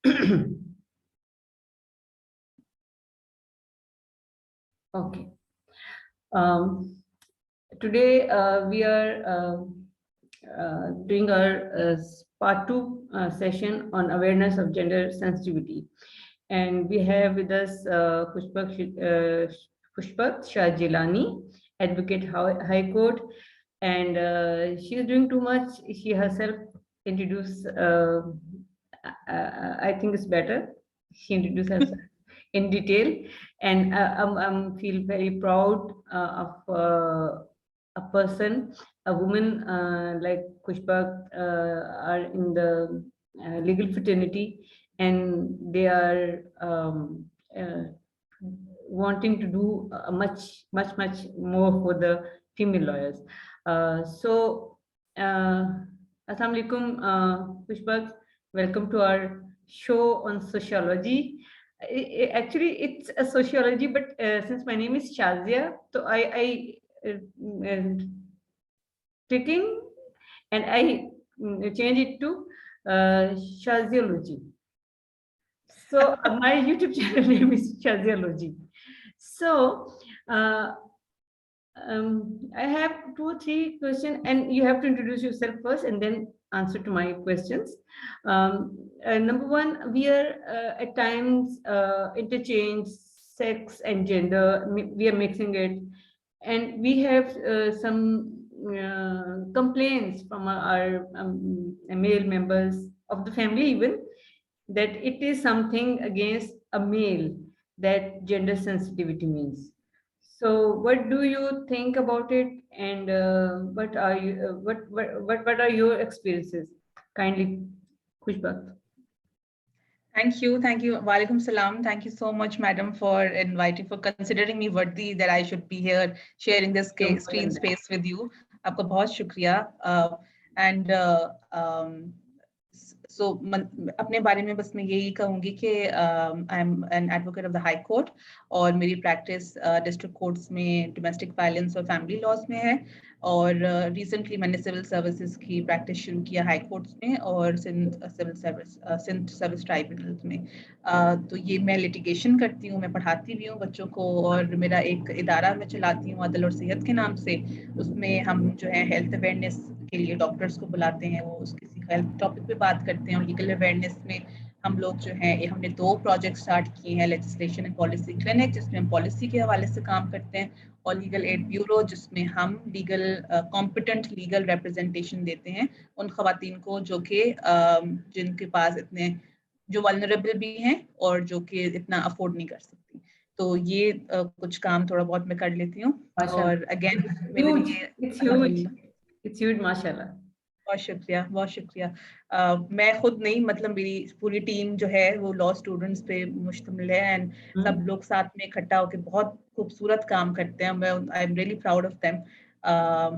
Okay. Today we are doing our part two session on awareness of gender sensitivity, and we have with us Pushpak Shah Jilani, advocate High Court, and she is doing too much. She herself introduced. I think it's better. She introduced herself in detail, and I'm feel very proud of a person, a woman like Pushpak are in the legal fraternity, and they are wanting to do much more for the female lawyers. So, Assalamu alaikum, Pushpak. Welcome to our show on sociology. Actually, it's a sociology, but since my name is Shazia, so I tricking and I change it to Shaziology. So my YouTube channel name is Shaziology. So I have 2 or 3 questions, and you have to introduce yourself first and then answer to my questions. Number one, we are at times interchange sex and gender. We are mixing it, and we have some complaints from our male members of the family even, that it is something against a male that gender sensitivity means. So, what do you think about it, and what are you what are your experiences? Kindly, Kushbak. Thank you. Walaikum salam. Thank you so much, madam, for considering me worthy that I should be here sharing this screen space with you. आपका बहुत शुक्रिया. And so अपने बारे में बस मैं यही कहूँगी कि I am an advocate of the high court और मेरी प्रैक्टिस डिस्ट्रिक्ट कोर्ट्स में डोमेस्टिक वायलेंस और फैमिली लॉज में है और रिसेंटली मैंने सिविल सर्विसेज की प्रैक्टिस शुरू किया हाई कोर्ट्स में और सिंध सर्विस ट्राइब्यूनल्स में. तो ये मैं लिटिगेशन करती हूँ, मैं पढ़ाती भी हूँ बच्चों को और मेरा एक इदारा मैं चलाती हूँ अदल और सेहत के नाम से. उसमें हम जो है हेल्थ अवेयरनेस के लिए डॉक्टर्स को बुलाते हैं, वो उस किसी हेल्थ टॉपिक पे बात करते हैं. और लीगल अवेयरनेस में हम लोग जो है हमने 2 प्रोजेक्ट स्टार्ट किए हैं, लेजिस्लेशन एंड पॉलिसी क्लिनिक जिसमें हम पॉलिसी के हवाले से काम करते हैं और लीगल एड ब्यूरो जिसमें हम लीगल कॉम्पिटेंट लीगल रिप्रेजेंटेशन देते हैं उन खवातीन को जो कि जिनके पास इतने जो वल्नरेबल भी हैं और जो कि इतना अफोर्ड नहीं कर सकती. तो ये कुछ काम थोड़ा बहुत मैं कर लेती हूँ. और अगेन मेरे लिए It's huge, माशाल्लाह. बहुत शुक्रिया. मैं खुद नहीं, मतलब मेरी पूरी टीम जो है वो लॉ स्टूडेंट्स पे मुश्तमिल है एंड सब लोग साथ में इकट्ठा होकर बहुत खूबसूरत काम करते हैं. मैं I am really proud of them.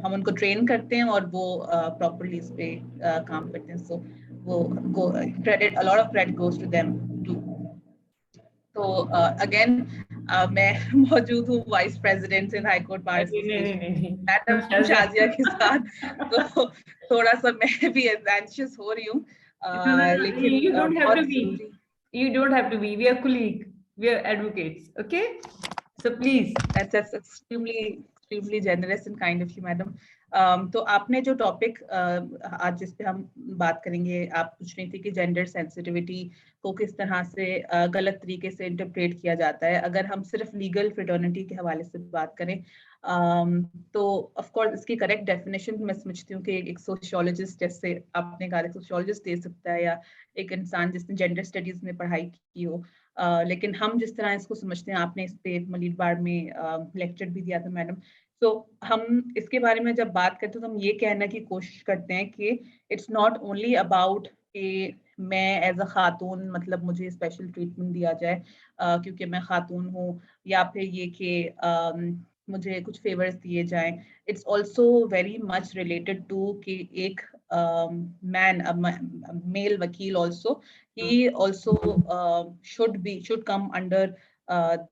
हम उनको ट्रेन करते हैं और वो प्रॉपर्ली इस पे काम करते हैं. सो वो credit, a lot of credit goes to them too. तो अगेन मैं मौजूद हूँ vice president in high court bar association madam Shazia के साथ. तो थोड़ा सा मैं भी एंशियस हो रही हूँ. लेकिन you don't have to be. We are colleagues. We are advocates. Okay. So please. That's extremely generous and kind of you, madam. तो आपने जो टॉपिक आज जिस पे हम बात करेंगे, आप पूछ रही थी कि जेंडर सेंसिटिविटी को किस तरह से गलत तरीके से इंटरप्रेट किया जाता है अगर हम सिर्फ लीगल फ्रेटर्निटी के हवाले से बात करें. तो ऑफ कोर्स इसकी करेक्ट डेफिनेशन मैं समझती हूँ कि एक सोशियोलॉजिस्ट, जैसे आपने कहा, एक सोशियोलॉजिस्ट दे सकता है या एक इंसान जिसने जेंडर स्टडीज में पढ़ाई की हो. लेकिन हम जिस तरह इसको समझते हैं, आपने इस पे मलीर बार में लेक्चर भी दिया था मैडम. तो हम इसके बारे में जब बात करते हैं तो हम ये कहने की कोशिश करते हैं कि इट्स नॉट ओनली अबाउट कि मैं एज अ खातून, मतलब मुझे स्पेशल ट्रीटमेंट दिया जाए क्योंकि मैं खातून हूँ, या फिर ये कि मुझे कुछ फेवर्स दिए जाएं. It's also very much related to कि एक मैन, मेल वकील also, he also should come under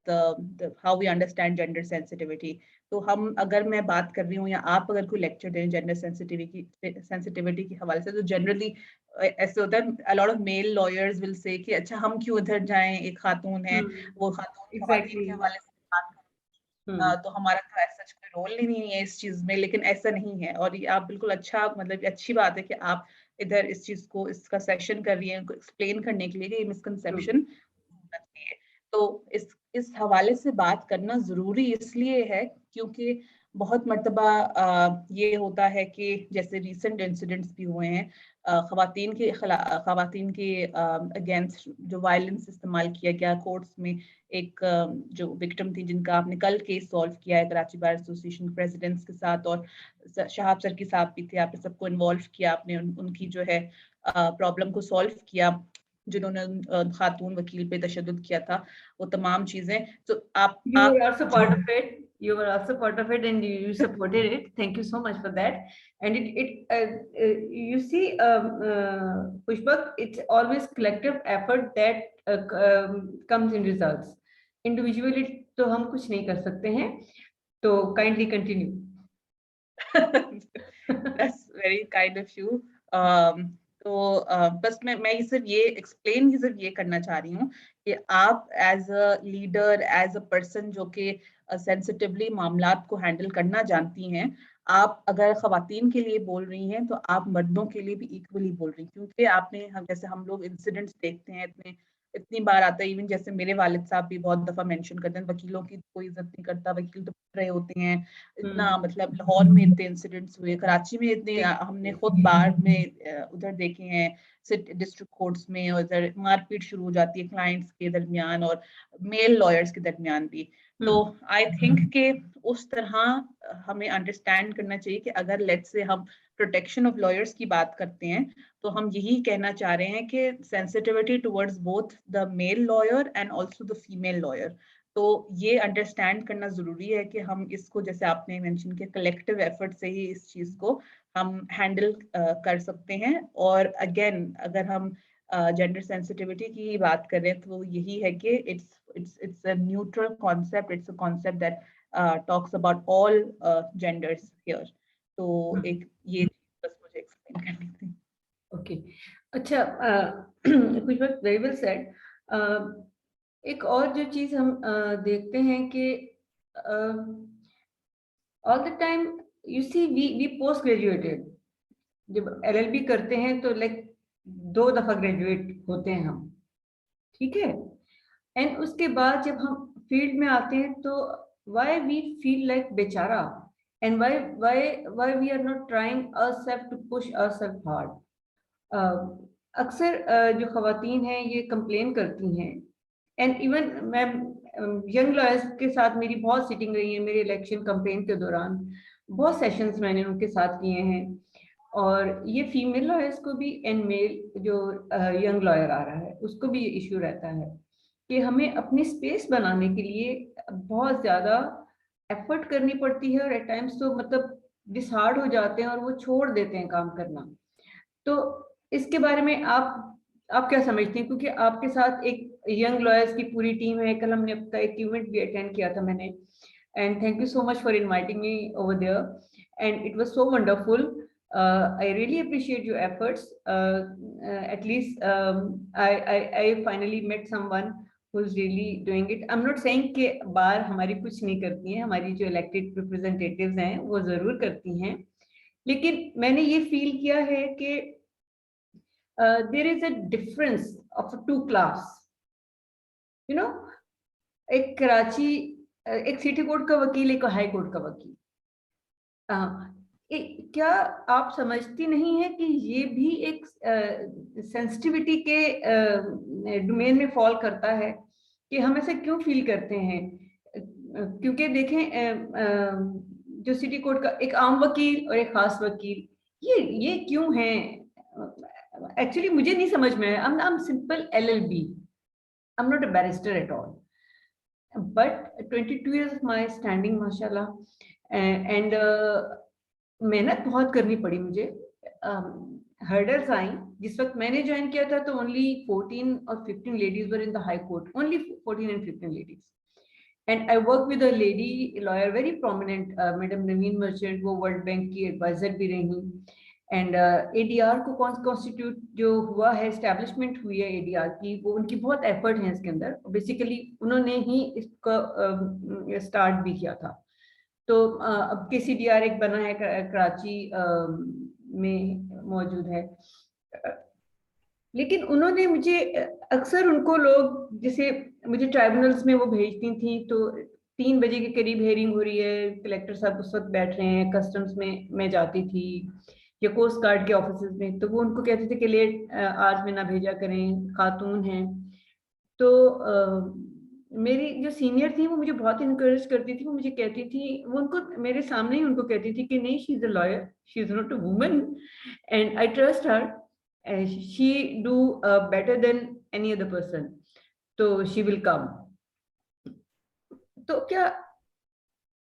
the how we understand gender sensitivity. तो हम, अगर मैं बात कर रही हूँ या आप अगर कोई लेक्चर दें जेंडर सेंसिटिविटी के हवाले से, तो जनरली ऐसे होता है, a lot of male lawyers will say कि अच्छा हम क्यों इधर जाएं, एक खातून है, वो खातून खवातीन के हवाले से बात तो हमारा तो ऐसा कोई रोल ही नहीं है इस चीज में, लेकिन ऐसा नहीं है। और ये आप बिल्कुल अच्छा, मतलब अच्छी बात है कि आप इधर इस चीज को, इसका सेशन कर रही हैं एक्सप्लेन करने के लिए कि ये मिसकंसेप्शन होना चाहिए। तो इस हवाले से बात करना जरूरी इसलिए है क्योंकि बहुत मर्तबा ये होता है कि जैसे रिसेंट इंसिडेंट्स भी हुए हैं, खवातीन के अगेंस्ट जो वायलेंस इस्तेमाल किया गया कोर्ट्स में। एक जो विक्टिम थी जिनका आपने कल केस सॉल्व किया है कराची बार एसोसिएशन प्रेसिडेंट्स के साथ, और शहाब सर के साथ भी थे, आपने सबको इन्वॉल्व किया, आपने उनकी जो है प्रॉब्लम को सॉल्व किया, जिन्होंने खातून वकील पे तशद्दुद किया था, वो तमाम चीजें। तो आप were also part of it. You were also part of it, and you supported it. Thank you so much for that. And you see, Pushpa, it's always collective effort that comes in results. Individually, तो हम कुछ नहीं कर सकते हैं. तो kindly continue. That's very kind of you. तो बस मैं सिर्फ ये एक्सप्लेन सिर्फ ये करना चाह रही हूँ कि आप as a leader, as a person जो कि सेंसिटिवली मामलात को हैंडल करना जानती हैं, आप अगर खवातीन के लिए बोल रही हैं तो आप मर्दों के लिए भी इक्वली बोल रही हैं, क्योंकि आपने जैसे हम लोग इंसिडेंट्स देखते हैं इतनी बार आता है। इवन जैसे मेरे वालिद साहब भी बहुत दफा मेंशन करते हैं वकीलों की कोई इज्जत नहीं करता, वकील तो पढ़ रहे होते हैं। इतना मतलब लाहौर में इतने इंसिडेंट्स हुए, कराची में इतने हमने खुद बार में उधर देखे हैं डिस्ट्रिक्ट कोर्ट्स में, और इधर मारपीट शुरू हो जाती है क्लाइंट्स के दरमियान और मेल लॉयर्स के दरमियान भी। तो आई थिंक कि उस तरह हमें अंडरस्टैंड करना चाहिए कि अगर लेट्स से हम प्रोटेक्शन ऑफ लॉयर्स की बात करते हैं तो हम यही कहना चाह रहे हैं कि sensitivity towards both the male lawyer and also the female lawyer. तो ये अंडरस्टैंड करना जरूरी है कि हम इसको, जैसे आपने मेंशन किया, कलेक्टिव एफर्ट से ही इस चीज को हम हैंडल कर सकते हैं। और अगेन अगर हम जेंडर सेंसिटिविटी की बात करें तो यही है कि it's a neutral concept, it's a concept that talks about all genders here. तो एक ये बस मुझे एक्सप्लेन करनी थी। ओके, अच्छा, कुछ बात वेरी वेल सेड। एक और जो चीज हम देखते हैं कि all the time you see we post graduated, जब LLB करते हैं तो लाइक 2 दफा ग्रेजुएट होते हैं हम, ठीक है। एंड उसके बाद जब हम फील्ड में आते हैं तो व्हाई वी फील लाइक बेचारा, and why we are not trying ourselves to push ourselves hard. अक्सर जो खवातीन हैं ये कंप्लेन करती हैं, एंड इवन मैं यंग लॉयर्स के साथ मेरी बहुत सीटिंग रही है, मेरे इलेक्शन कैंपेन के दौरान बहुत सेशंस मैंने उनके साथ किए हैं। और ये फीमेल लॉयर्स को भी एंड मेल जो यंग लॉयर आ रहा है उसको भी ये इश्यू रहता है कि हमें अपनी स्पेस बनाने के लिए बहुत ज्यादा एफर्ट करनी पड़ती है, और एट टाइम्स तो मतलब डिसहार्ड हो जाते हैं और वो छोड़ देते हैं काम करना। तो इसके बारे में आप क्या समझती हैं, क्योंकि आपके साथ एक यंग लॉयर्स की पूरी टीम है। कल हमने आपका एक इवेंट भी अटेंड किया था मैंने, and thank you so much for inviting me over there and it was so wonderful. I really appreciate your efforts. At least I finally met someone who's really doing it. I'm not saying कि बार हमारी कुछ नहीं करती हैं, हमारी जो elected representatives हैं वो जरूर करती हैं, लेकिन मैंने ये फील किया है कि there is a difference of a 2 class. You know, एक कराची एक सिटी कोर्ट का वकील, एक हाई कोर्ट का वकील. क्या आप समझती नहीं है कि ये भी एक सेंसिटिविटी के डोमेन में फॉल करता है कि हम ऐसे क्यों फील करते हैं? क्योंकि देखें जो सिटी कोर्ट का एक आम वकील और एक खास वकील, ये क्यों है? एक्चुअली मुझे नहीं समझ में आया. I'm simple LLB. I'm not a barrister at all. But 22 years of my standing, माशाल्लाह, and मेहनत बहुत करनी पड़ी मुझे. हर्डल्स आई. जिस वक्त मैंने ज्वाइन किया था तो ओनली 14 और 15 ladies were in the high court, only 14 and 15 ladies. And I work with a lady lawyer very prominent, madam Naveen merchant, वो वर्ल्ड बैंक की एडवाइजर भी रही. एंड एडीआर को कॉन्स्टिट्यूट जो हुआ है, एस्टेब्लिशमेंट हुई है एडीआर की, वो उनकी बहुत एफर्ट है इसके अंदर। बेसिकली उन्होंने ही इसका स्टार्ट भी किया था। तो अब केसीडीआर एक बना है कराची में मौजूद है। लेकिन उन्होंने मुझे अक्सर उनको लोग जैसे मुझे ट्राइब्यूनल्स में वो भेजती थी, तो 3 बजे के करीब हेयरिंग हो रही है, कलेक्टर साहब उस वक्त बैठ रहे हैं, कस्टम्स में मैं जाती थी या कोस्ट गार्ड के ऑफिस में, तो वो उनको कहते थे कि लेट आज में ना भेजा करें, खातून हैं। तो मेरी जो सीनियर थी वो मुझे बहुत इनकरेज करती थी, वो मुझे कहती थी, वो उनको मेरे सामने ही उनको कहती थी कि नहीं, she is a lawyer, she is not a woman and I trust her, she do better than any other person, तो शी विल कम। तो क्या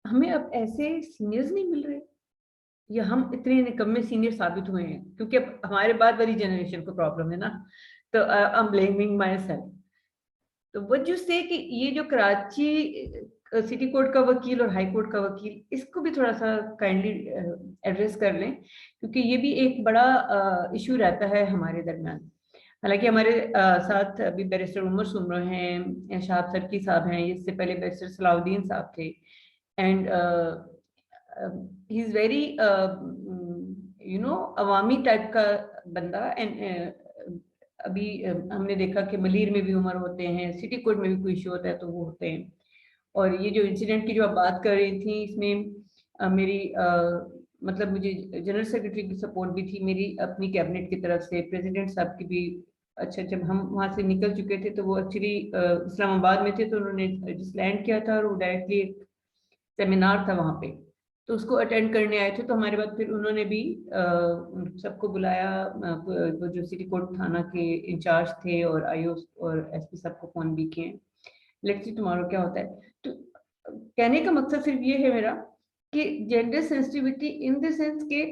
हमें अब ऐसे सीनियर्स नहीं मिल रहे, या हम इतने निकम्मे सीनियर साबित हुए हैं? क्योंकि अब हमारे बाद वाली जनरेशन को प्रॉब्लम है ना, तो I am blaming my self. तो व्हाट यू से कि ये जो कराची सिटी कोर्ट का वकील और हाई कोर्ट का वकील, इसको भी थोड़ा सा काइंडली एड्रेस कर लें, क्योंकि ये भी एक बड़ा इशू रहता है हमारे दरमियान। हालांकि हमारे साथ अभी बैरिस्टर उमर सुमरो हैं, शाह सरकी साहब हैं, इससे पहले बैरिस्टर सलाउद्दीन साहब थे, and he is very Awami type का बंदा। एंड अभी हमने देखा कि मलीर में भी उमर होते हैं, सिटी कोर्ट में भी कोई इशू होता है तो वो होते हैं। और ये जो इंसिडेंट की जो आप बात कर रही थी, इसमें मेरी मतलब मुझे जनरल सेक्रेटरी की सपोर्ट भी थी, मेरी अपनी कैबिनेट की तरफ से, प्रेसिडेंट साहब की भी। अच्छा, जब हम वहाँ से निकल चुके थे तो वो एक्चुअली इस्लामाबाद में थे, तो उन्होंने जिस लैंड किया था और वो डायरेक्टली सेमिनार था वहाँ पे, तो उसको अटेंड करने आए थे। तो हमारे बाद फिर उन्होंने भी सबको बुलाया, वो जो सिटी कोर्ट थाना के इंचार्ज थे और आईओ और एसपी सबको फोन भी किए। लेट्स सी टुमारो क्या होता है। तो कहने का मकसद सिर्फ ये है मेरा कि gender sensitivity in the sense के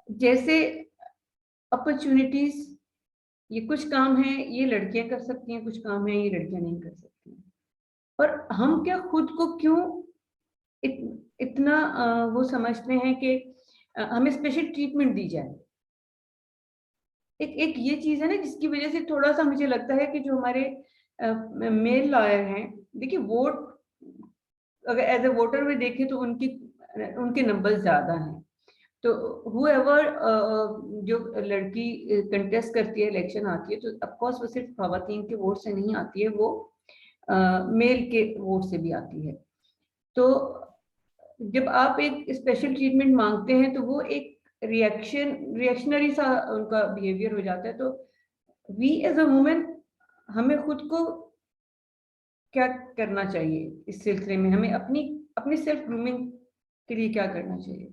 जैसे अपॉर्चुनिटीज, ये कुछ काम है ये लड़कियां कर सकती हैं, कुछ काम है ये लड़कियां नहीं कर सकती हैं। और हम क्या खुद को क्यों इतना वो समझते हैं कि हमें स्पेशल ट्रीटमेंट दी जाए। एक एक ये चीज है ना, जिसकी वजह से थोड़ा सा मुझे लगता है कि जो हमारे मेल लॉयर हैं, देखिए वोट अगर एज ए वोटर में देखें तो उनके नंबर ज्यादा हैं। तो हुएवर जो लड़की कंटेस्ट करती है, इलेक्शन आती है, तो ऑफकोर्स वो सिर्फ खवातीन के वोट से नहीं आती है, वो मेल के वोट से भी आती है। तो जब आप एक स्पेशल ट्रीटमेंट मांगते हैं तो वो एक रिएक्शनरी सा उनका बिहेवियर हो जाता है। तो वी एज अ वुमेन, हमें खुद को क्या करना चाहिए इस सिलसिले में? हमें अपनी अपनी सेल्फ ग्रूमिंग के लिए क्या करना चाहिए?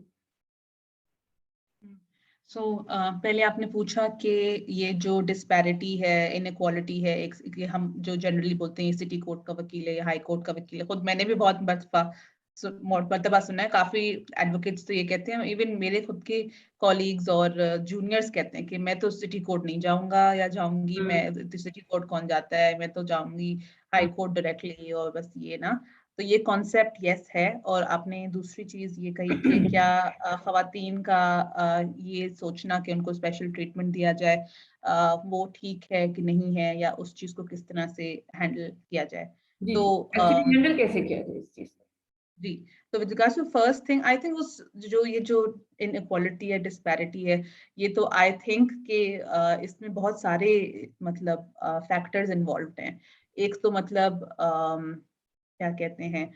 पहले आपने पूछा कि ये जो डिस्पैरिटी है, इनइक्वालिटी है, एक ये हम जो जनरली बोलते हैं सिटी कोर्ट का वकील है या हाई कोर्ट का वकील है, खुद मैंने भी बहुत मरतबा सुना है, काफी एडवोकेट्स तो ये कहते हैं, इवन मेरे खुद के कॉलीग्स और जूनियर्स कहते हैं कि मैं तो सिटी कोर्ट नहीं जाऊंगा या जाऊंगी, मैं सिटी कोर्ट कौन जाता है, मैं तो जाऊंगी हाई कोर्ट डायरेक्टली, और बस ये ना। तो ये कॉन्सेप्ट यस है। और आपने दूसरी चीज ये कही कि क्या खवातीन का ये सोचना कि उनको स्पेशल ट्रीटमेंट दिया जाए वो ठीक है कि नहीं है, या उस चीज को किस तरह से हैंडल किया जाए। जी तो जी, एक्चुअली हैंडल कैसे किया जाए इस चीज को? जी, तो with regards to first thing, I think उस ये जो इनइक्वालिटी है, डिस्पैरिटी है, ये तो आई थिंक कि इसमें बहुत सारे मतलब फैक्टर्स इन्वॉल्व हैं। एक तो मतलब क्या कहते हैं,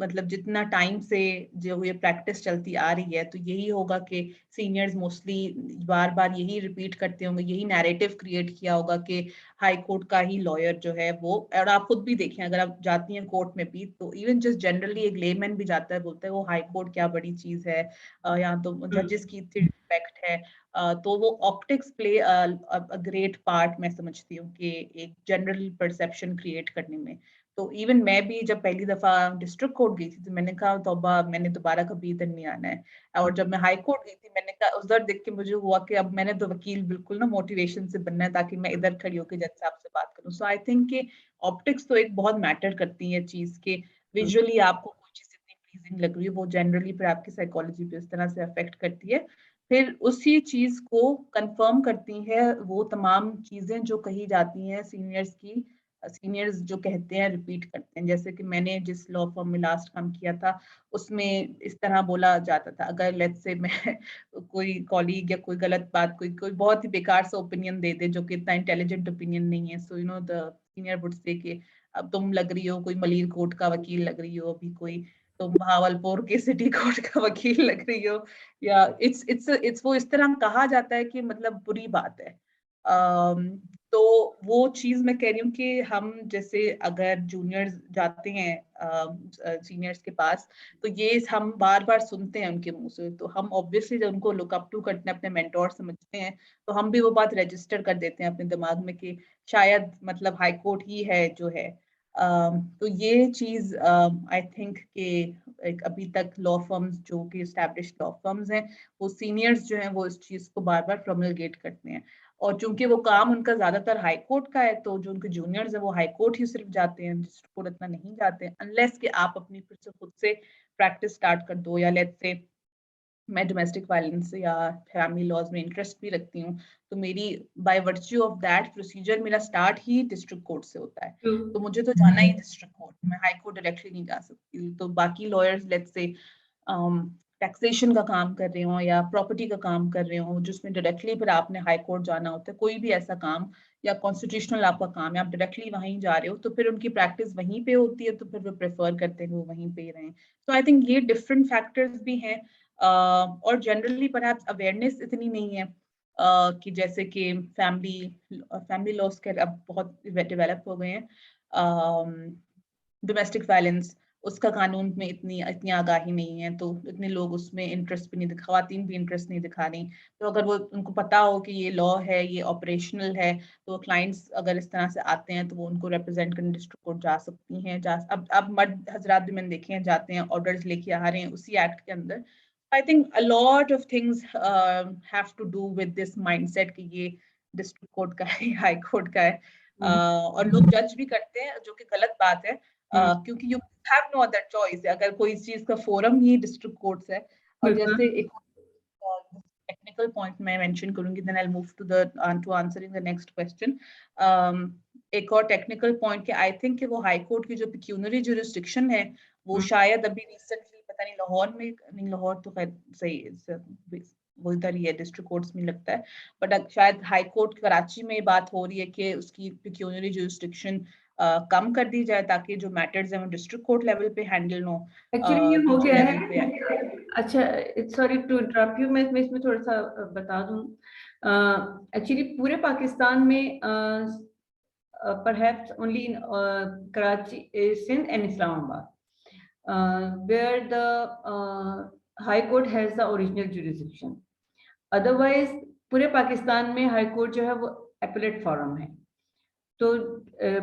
मतलब जितना टाइम से जो ये प्रैक्टिस चलती आ रही है, तो यही होगा कि सीनियर्स मोस्टली बार बार यही रिपीट करते होंगे, यही नैरेटिव क्रिएट किया होगा कि हाई कोर्ट का ही लॉयर जो है वो, और आप खुद भी देखें अगर आप जाती हैं कोर्ट में भी, तो इवन जस्ट जनरली एक लेमैन भी जाता है, बोलता है वो हाई कोर्ट क्या बड़ी चीज है, यहाँ तो जजेस की इतनी रिस्पेक्ट है। तो वो optics play a great part, मैं समझती हूँ कि एक जनरल परसेप्शन क्रिएट करने में। तो इवन मैं भी जब पहली दफा डिस्ट्रिक्ट कोर्ट गई थी, तो मैंने कहा तौबा, मैंने दोबारा कभी इधर नहीं आना है। और जब मैं हाई कोर्ट गई थी, मैंने कहा उधर देख के मुझे हुआ कि अब मैंने तो वकील बिल्कुल ना मोटिवेशन से बनना है, ताकि मैं इधर खड़ी होकर जज साहब से बात करूं। सो आई थिंक कि ऑप्टिक्स तो एक बहुत मैटर करती है चीज के, विजुअली आपको कोई चीज इतनी प्लीजिंग लग रही है, वो जनरली फिर आपकी साइकोलॉजी पे इस तरह से अफेक्ट करती है। फिर उसी चीज को कंफर्म करती है वो तमाम चीजें जो कही जाती हैं सीनियर्स की, सीनियर्स जो कहते हैं रिपीट करते हैं। जैसे कि मैंने जिस लॉ फर्म में लास्ट काम किया था उसमें इस तरह बोला जाता था, अगर लेट्स से मैं कोई कॉलीग या कोई गलत बात, कोई बहुत ही बेकार सा ओपिनियन दे दे जो कि इतना इंटेलिजेंट ओपिनियन नहीं है, so you know the senior would say कि अब तुम लग रही हो कोई मलिर कोर्ट का वकील लग रही हो, अभी कोई तुम भावलपुर के सिटी कोर्ट का वकील लग रही हो, या इट्स वो इस तरह कहा जाता है कि मतलब बुरी बात है। तो वो चीज मैं कह रही हूँ कि हम जैसे अगर जूनियर्स जाते हैं सीनियर्स के पास, तो ये हम बार बार सुनते हैं उनके मुंह से, तो हम ऑब्वियसली जब उनको लुक अप टू करते हैं, अपने मेंटोर समझते हैं, तो हम भी वो बात रजिस्टर कर देते हैं अपने दिमाग में कि शायद मतलब हाई कोर्ट ही है जो है। तो ये चीज आई थिंक कि अभी तक लॉ फर्म्स जो कि एस्टैब्लिश्ड लॉ फर्म्स हैं, वो सीनियर्स जो हैं वो इस चीज को बार बार प्रोमलगेट करते हैं। और चूंकि वो काम उनका ज्यादातर हाई कोर्ट का है, तो जो उनके जूनियर्स है वो हाई कोर्ट ही सिर्फ जाते हैं, डिस्ट्रिक्ट कोर्ट इतना नहीं जाते हैं, अनलेस कि आप अपनी फिर से खुद से प्रैक्टिस स्टार्ट कर दो, या लेट्स से मैं डोमेस्टिक वायलेंस या फैमिली लॉज में इंटरेस्ट भी रखती हूँ, तो मेरी by virtue of that procedure मेरा स्टार्ट ही डिस्ट्रिक्ट कोर्ट से होता है, तो मुझे तो जाना ही डिस्ट्रिक्ट कोर्ट, मैं हाई कोर्ट डायरेक्टली नहीं जा सकती। तो बाकी लॉयर्स लेट्स से टैक्सेशन का काम कर रहे हो या प्रॉपर्टी का काम कर रहे हो जिसमें डायरेक्टली फिर आपने हाई कोर्ट जाना होता है, कोई भी ऐसा काम या कॉन्स्टिट्यूशनल आपका काम है, आप डायरेक्टली वहीं जा रहे हो, तो फिर उनकी प्रैक्टिस वहीं पे होती है, तो फिर वो प्रेफर करते हैं वो वहीं पे ही रहें। तो आई थिंक ये डिफरेंट फैक्टर्स भी हैं। और जनरली परहैप्स अवेयरनेस इतनी नहीं है कि जैसे कि फैमिली लॉस के अब बहुत डेवलप हो गए हैं, डोमेस्टिक वायलेंस उसका कानून में इतनी आगाही नहीं है, तो इतने लोग उसमें इंटरेस्ट भी नहीं दिखा, खवातीन भी इंटरेस्ट नहीं दिखा रही। तो अगर वो उनको पता हो कि ये लॉ है, ये ऑपरेशनल है, तो क्लाइंट्स अगर इस तरह से आते हैं तो वो उनको रिप्रेजेंट करने डिस्ट्रिक्ट कोर्ट जा सकती हैं। अब मर्द हजरात भी मैंने देखे हैं जाते हैं, ऑर्डर्स लेके आ रहे हैं उसी एक्ट के अंदर। I think a lot of things have to do with this mindset कि ये डिस्ट्रिक्ट कोर्ट का है, हाई कोर्ट का है। और लोग जज भी करते हैं, जो कि गलत बात है, क्योंकि you have no other choice अगर कोई चीज का फोरम ही डिस्ट्रिक्ट कोर्ट्स है। और जैसे एक टेक्निकल पॉइंट मैं मेंशन करूंगी, then I will move to answering the next question. एक और टेक्निकल पॉइंट कि आई थिंक कि वो हाई कोर्ट की जो पिक्यूनरी जुरिस्डिक्शन है, वो शायद अभी रिसेंटली पता नहीं लाहौर में, नहीं लाहौर तो खैर सही वो इधर ही है, डिस्ट्रिक्ट कोर्ट्स में लगता है, बट शायद हाई कोर्ट कराची में बात हो रही है कि उसकी पिक्यूनरी जुरिस्डिक्शन कम कर दी जाए, ताकि जो मैटर्स हैं वो डिस्ट्रिक्ट कोर्ट लेवल पे हैंडल हो, एक्चुअली ये हो डीजी गया लेवल पे। है। अच्छा, सॉरी टू इंटरप्ट यू, मैं इसमें थोड़ा सा बता दूं। एक्चुअली पूरे पाकिस्तान में perhaps only in Karachi, Sindh and Islamabad, where the High Court has the original jurisdiction. Otherwise, पूरे पाकिस्तान में हाई कोर्ट जो है वो एपेलेट फॉरम है। तो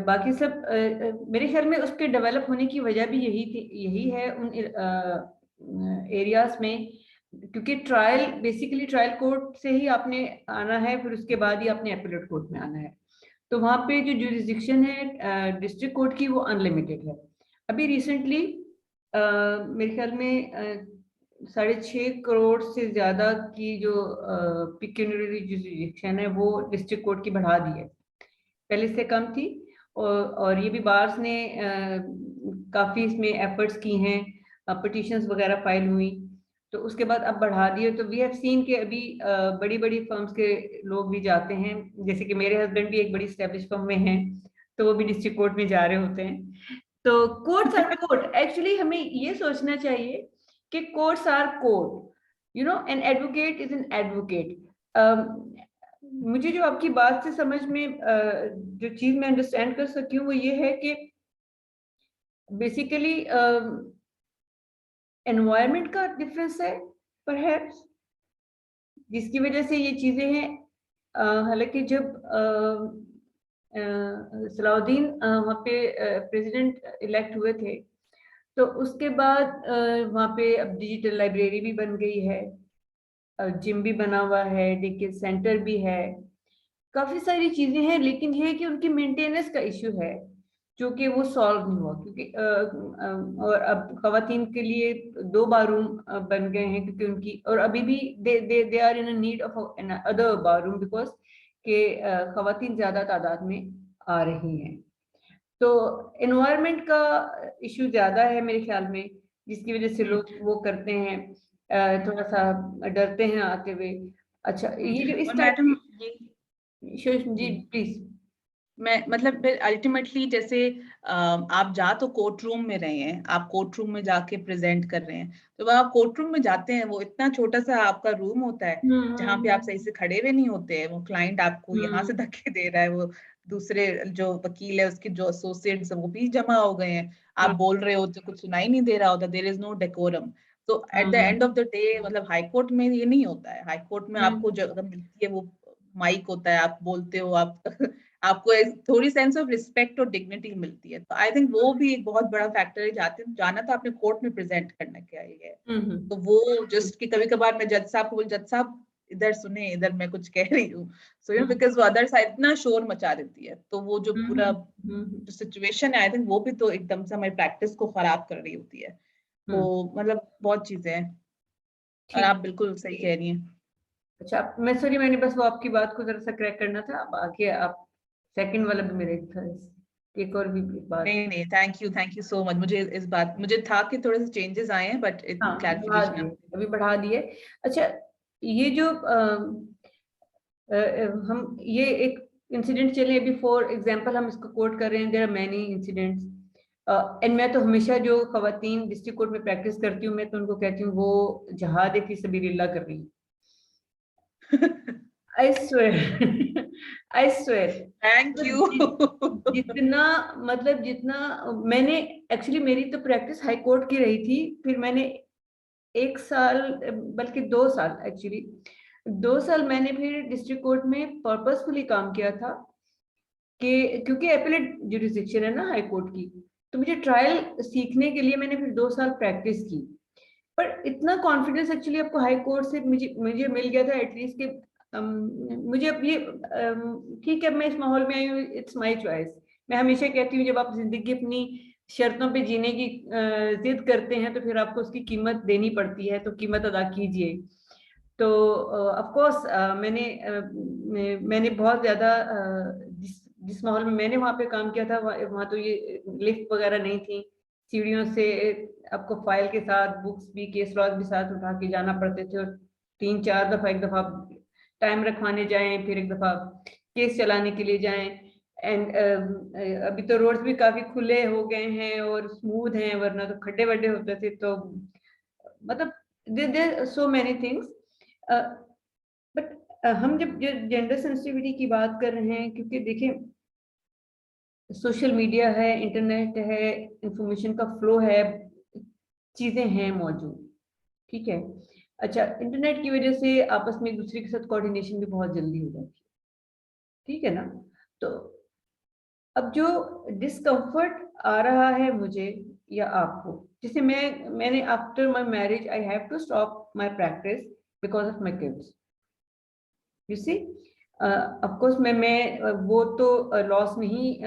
बाकी सब मेरे ख्याल में उसके डेवलप होने की वजह भी यही है उन एरियाज में, क्योंकि बेसिकली ट्रायल कोर्ट से ही आपने आना है, फिर उसके बाद ही आपने एपेलेट कोर्ट में आना है। तो वहाँ पे जो जुरिस्डिक्शन है डिस्ट्रिक्ट कोर्ट की वो अनलिमिटेड है। अभी रिसेंटली मेरे ख्याल में 6.5 करोड़ से ज्यादा की जो पिक्यूनरी जुरिस्डिक्शन है वो डिस्ट्रिक्ट कोर्ट की बढ़ा दी है, पहले से कम थी। और ये भी बार्स ने काफी इसमें एफर्ट्स की हैं, पिटीशंस वगैरह फाइल हुई, तो उसके बाद अब बढ़ा दिए। तो वी हैव सीन कि अभी बड़ी बड़ी फर्म्स के लोग भी जाते हैं, जैसे कि मेरे हस्बैंड भी एक बड़ी एस्टेब्लिश फर्म में हैं, तो वो भी डिस्ट्रिक्ट कोर्ट में जा रहे होते हैं। तो कोर्ट्स आर कोर्ट, एक्चुअली हमें ये सोचना चाहिए कि courts are court, you know, an advocate is an advocate. मुझे जो आपकी बात से समझ में जो चीज मैं अंडरस्टैंड कर सकी हूँ वो ये है कि बेसिकली एनवायरनमेंट का डिफरेंस है परहैप्स, जिसकी वजह से ये चीजें हैं। हालांकि जब सलाउद्दीन वहाँ पे प्रेसिडेंट इलेक्ट हुए थे, तो उसके बाद वहाँ पे अब डिजिटल लाइब्रेरी भी बन गई है, जिम भी बना हुआ है, डे केयर सेंटर भी है, काफी सारी चीजें हैं, लेकिन ये है कि उनकी मेंटेनेंस का इश्यू है। जो कि वो सॉल्व नहीं हुआ, क्योंकि और अब खवातीन के लिए 2 बारूम बन गए हैं, क्योंकि उनकी, और अभी भी they are in need of other bathroom, because के खवातीन ज्यादा तादाद में आ रही हैं। तो एनवायरनमेंट का इशू ज्यादा है मेरे ख्याल में, जिसकी वजह से लोग वो करते हैं, थोड़ा सा डरते हैं आते हुए। अच्छा, ये जो इस और टाइप मैडम जी प्लीज। मैं मतलब अल्टीमेटली जैसे आप जा तो कोर्ट रूम में रहे हैं, आप कोर्ट रूम में जाके प्रेजेंट कर रहे हैं, तो वह आप कोर्ट रूम में जाते हैं, वो इतना छोटा सा आपका रूम होता है जहाँ पे आप सही से खड़े हुए नहीं होते हैं, वो क्लाइंट आपको यहाँ से धक्के दे रहा है, वो दूसरे जो वकील है उसके जो एसोसिएट्स वो भी जमा हो गए हैं, आप बोल रहे हो तो कुछ सुनाई नहीं दे रहा होता, देयर इज नो डेकोरम। तो at the end of the day मतलब हाई कोर्ट में ये नहीं होता है, हाई कोर्ट में आपको जगह मिलती है, वो माइक होता है, आप बोलते हो, आप आपको एक थोड़ी सेंस ऑफ रिस्पेक्ट और डिग्निटी मिलती है। तो आई थिंक वो भी एक बहुत बड़ा फैक्टर है, जाना तो आपने कोर्ट में प्रेजेंट करने के लिए है। तो वो जस्ट कि कभी कभार मैं जज साहब को बोल, जज साहब इधर सुने, इधर मैं कुछ कह रही हूँ, सो यू नो बिकॉज वो अदर साइड इतना शोर मचा देती है, तो वो जो पूरा जो सिचुएशन है आई थिंक वो भी तो एकदम से हमारी प्रैक्टिस को खराब कर रही होती है। तो मतलब बहुत चीजें हैं, और आप बिल्कुल सही कह रही हैं। अच्छा, मैं सॉरी, मैंने बस वो आपकी बात को जरा सा क्रैक करना था। अब आगे आप सेकंड वाला भी मेरे था, एक और भी बात। नहीं नहीं, थैंक यू सो मच। मुझे इस बात मुझे था कि थोड़े से चेंजेस आए हैं, बट हाँ, बढ़ा क्लैरिफिकेशन दिए, आप। अभी बढ़ा दिए। अच्छा, ये जो हम ये एक इंसिडेंट चले अभी, फॉर एग्जांपल हम इसको कोट कर रहे हैं, there are many incidents, and मैं तो हमेशा जो खवातीन डिस्ट्रिक्ट कोर्ट में प्रैक्टिस करती हूँ, मैं तो उनको कहती हूँ वो जहाद फी सबीलिल्लाह कर रही है। I swear, I swear. Thank you. जितना मतलब जितना मैंने, एक्चुअली मेरी तो प्रैक्टिस हाई कोर्ट की रही थी, फिर मैंने 1 साल, बल्कि 2 साल, एक्चुअली 2 साल मैंने फिर डिस्ट्रिक्ट कोर्ट में पर्पसफुली काम किया था, कि क्योंकि एपेलेट जुरिसडिक्शन है ना हाई कोर्ट की, तो मुझे ट्रायल सीखने के लिए मैंने फिर 2 साल प्रैक्टिस की। पर इतना कॉन्फिडेंस एक्चुअली आपको हाई कोर्ट से मुझे मुझे मिल गया था एटलीस्ट, कि मुझे अब ये ठीक है, मैं इस माहौल में आई हूँ, इट्स माय चॉइस। मैं हमेशा कहती हूँ, जब आप जिंदगी अपनी शर्तों पे जीने की जिद करते हैं, तो फिर आपको उसकी कीमत देनी पड़ती है, तो कीमत अदा कीजिए। तो ऑफ कोर्स मैंने बहुत ज्यादा जिस माहौल में मैंने वहाँ पे काम किया था, वहाँ तो ये लिफ्ट वगैरह नहीं थी, सीढ़ियों से आपको फाइल के साथ बुक्स भी, केस लॉज भी साथ उठा के जाना पड़ते थे, और 3-4 दफा, एक दफा टाइम रखवाने जाएं, फिर एक दफा केस चलाने के लिए जाएं। एंड अभी तो रोड्स भी काफी खुले हो गए हैं और स्मूथ हैं, वरना तो खड्डे वड्डे होते थे। तो मतलब there so many things, but हम जब जेंडर सेंसिटिविटी की बात कर रहे हैं, क्योंकि देखिए सोशल मीडिया है, इंटरनेट है, इंफॉर्मेशन का फ्लो है, चीजें हैं मौजूद, ठीक है। अच्छा, इंटरनेट की वजह से आपस में एक दूसरे के साथ कोऑर्डिनेशन भी बहुत जल्दी हो जाती है, ठीक है ना। तो अब जो डिस्कम्फर्ट आ रहा है मुझे या आपको, जैसे मैंने after my marriage I have to stop my practice because of my kids, you see. Of course मैं वो तो लॉस नहीं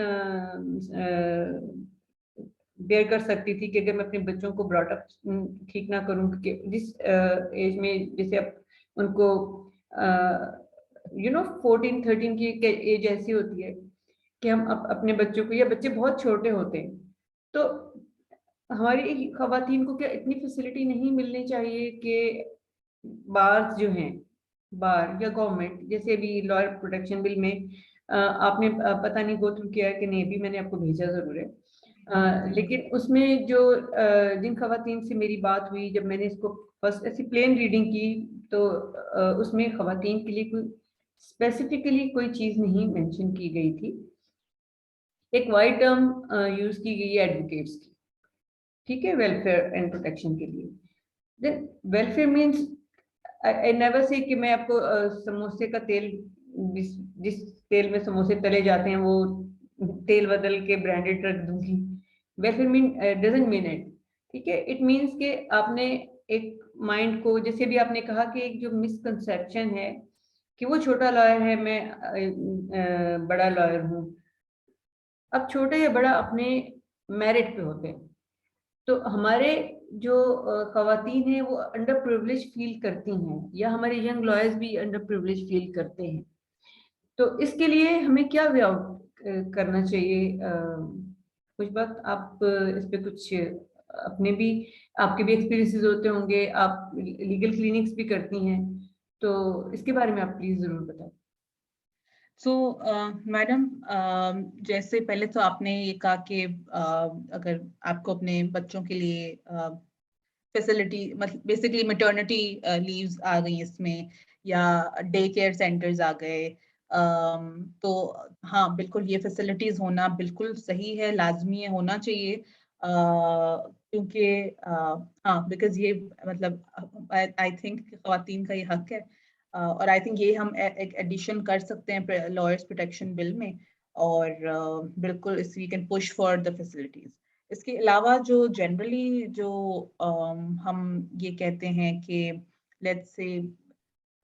बेयर कर सकती थी, कि अगर मैं अपने बच्चों को ब्रॉट अप ठीक ना करूं, क्योंकि जिस एज में, जैसे अब उनको 14-13 की एज ऐसी होती है कि हम अपने बच्चों को, या बच्चे बहुत छोटे होते हैं, तो हमारी खवातीन को क्या इतनी फैसिलिटी नहीं मिलनी चाहिए कि बार जो हैं, बार या गवर्नमेंट, जैसे अभी लॉयर प्रोटेक्शन बिल में आपने पता नहीं गो थ्रू किया है कि नहीं, भी मैंने आपको भेजा जरूर है। लेकिन उसमें जो जिन खवातीन से मेरी बात हुई, जब मैंने इसको फर्स्ट ऐसी प्लेन रीडिंग की, तो उसमें खवातीन के लिए कोई स्पेसिफिकली कोई चीज नहीं मेंशन की गई थी। एक वाइड टर्म यूज की गई है एडवोकेट्स की, ठीक है, वेलफेयर एंड प्रोटेक्शन के लिए। Then welfare means, I never say कि मैं आपको समोसे का तेल, जिस तेल में समोसे तले जाते हैं, वो तेल बदल के ब्रांडेड रख दूंगी। Welfare mean doesn't mean it, ठीक है। इट मीन्स के आपने एक माइंड को, जैसे भी आपने कहा कि एक जो मिसकंसेप्शन है कि वो छोटा लॉयर है, मैं बड़ा लॉयर हूँ, अब छोटा या बड़ा अपने मेरिट पे होते हैं। तो हमारे जो खवातीन हैं वो अंडर प्रिविलेज फील करती हैं, या हमारे यंग लॉयर्स भी अंडर प्रिविलेज फील करते हैं। तो इसके लिए हमें क्या वे आउट करना चाहिए? कुछ बात आप इस पे कुछ अपने भी, आपके भी एक्सपीरियंसेस होते होंगे, आप लीगल क्लिनिक्स भी करती हैं, तो इसके बारे में आप प्लीज जरूर बताएं। सो मैडम, जैसे पहले तो आपने ये कहा कि अगर आपको अपने बच्चों के लिए फैसिलिटी, मतलब बेसिकली मैटरनिटी लीव्स आ गई इसमें, या डे केयर सेंटर्स आ गए, तो हाँ बिल्कुल ये फैसिलिटीज होना बिल्कुल सही है, लाजमी है, होना चाहिए, क्योंकि हाँ बिकॉज ये मतलब आई थिंक खवातीन का ये हक है, और आई थिंक ये हम एक एडिशन कर सकते हैं लॉयर्स प्रोटेक्शन बिल में, और बिल्कुल इस we can push for the facilities. इसके अलावा जो जनरली जो हम ये कहते हैं कि लेट्स से,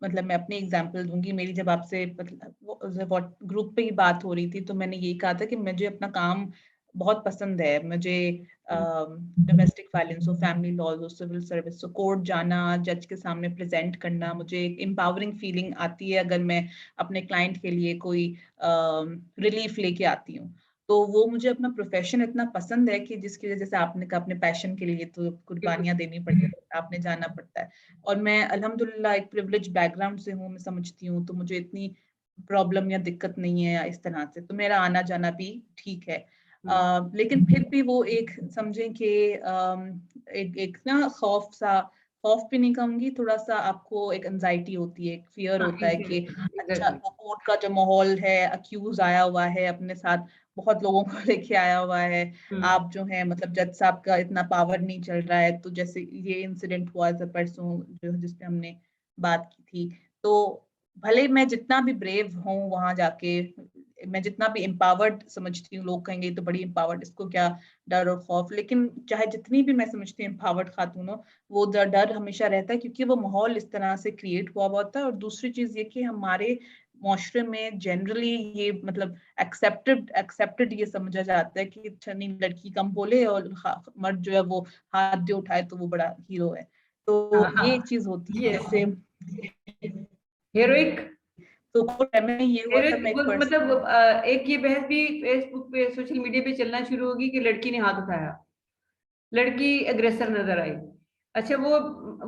मतलब मैं अपनी एग्जांपल दूंगी, मेरी जब आपसे मतलब ग्रुप पे ही बात हो रही थी तो मैंने यही कहा था कि मुझे अपना काम बहुत पसंद है, मुझे डोमेस्टिक वायलेंस हो, फैमिली लॉज हो, सिविल सर्विस हो, कोर्ट जाना, जज के सामने प्रेजेंट करना, मुझे एक एम्पावरिंग फीलिंग आती है अगर मैं अपने क्लाइंट के लिए कोई रिलीफ लेके आती हूँ। तो वो मुझे अपना प्रोफेशन इतना पसंद है कि जिसकी वजह से आपने कहा अपने पैशन के लिए तो कुर्बानियां देनी पड़ती है, आपने जाना पड़ता है। और मैं अल्हम्दुलिल्लाह एक प्रिविलेज बैकग्राउंड से हूँ, मैं समझती हूँ, तो मुझे इतनी प्रॉब्लम या दिक्कत नहीं है इस तरह से, तो मेरा आना जाना भी ठीक है। लेकिन फिर भी वो एक समझें कि एक ना खौफ भी नहीं कहूंगी, थोड़ा सा आपको एक एंजाइटी होती है, एक फियर होता है कि अच्छा वो कोर्ट का जो माहौल है, अक्यूज आया हुआ है अपने साथ, बहुत लोगों को लेके आया हुआ है, आप जो है मतलब जज साहब का इतना पावर नहीं चल रहा है, तो जैसे ये इंसिडेंट हुआ था परसों जो जिसपे हमने बात की थी, तो भले मैं जितना भी ब्रेव हूँ वहां जाके, मैं जितना भी एम्पावर्ड समझती हूँ, लोग कहेंगे तो बड़ी एम्पावर्ड, इसको क्या डर और खौफ, लेकिन चाहे जितनी भी मैं समझती हूँ एम्पावर्ड खातून हो, वो डर हमेशा रहता है, क्योंकि वो माहौल इस तरह से क्रिएट हुआ होता है। और दूसरी चीज ये कि हमारे मुआशरे में जनरली ये मतलब एक्सेप्टेड ये समझा जाता है कि अच्छा नहीं, लड़की कम बोले और मर्द जो है वो हाथ दे उठाए तो वो बड़ा हीरो है, तो ये एक चीज होती है। जैसे हेरोइक, तो में ये हुआ था, मैं एक मतलब एक ये बहस भी फेसबुक पे, सोशल मीडिया पे चलना शुरू होगी कि लड़की ने हाथ उठाया, लड़की अग्रेसर नजर आई। अच्छा, वो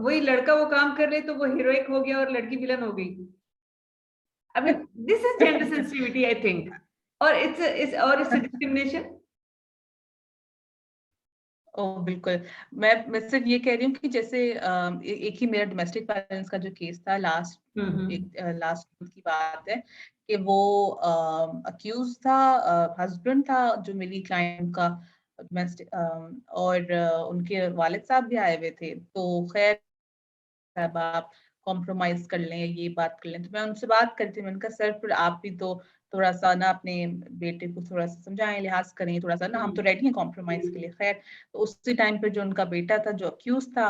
वही लड़का वो काम कर ले तो वो हीरोइक हो गया और लड़की विलन हो गई। I mean, this is gender sensitivity, I think, or it's a discrimination. ओ बिल्कुल, मैं सिर्फ ये कह रही हूँ कि जैसे एक ही मेरा डोमेस्टिक वायलेंस का जो केस था लास्ट की बात है, कि वो अक्यूज था, हस्बैंड था जो मेरी क्लाइंट का डोमेस्टिक, और उनके वालिद साहब भी आए हुए थे, तो खैर साहब आप कॉम्प्रोमाइज कर लें, ये बात कर लें, तो मैं उनसे बात करती, मैंने कहा सर फिर आप भी तो थोड़ा सा ना अपने बेटे को थोड़ा सा समझाएं, लिहाज करें थोड़ा सा ना, हम तो रेडी हैं कॉम्प्रोमाइज के लिए। खैर तो उसी टाइम पे जो उनका बेटा था जो अक्यूज था,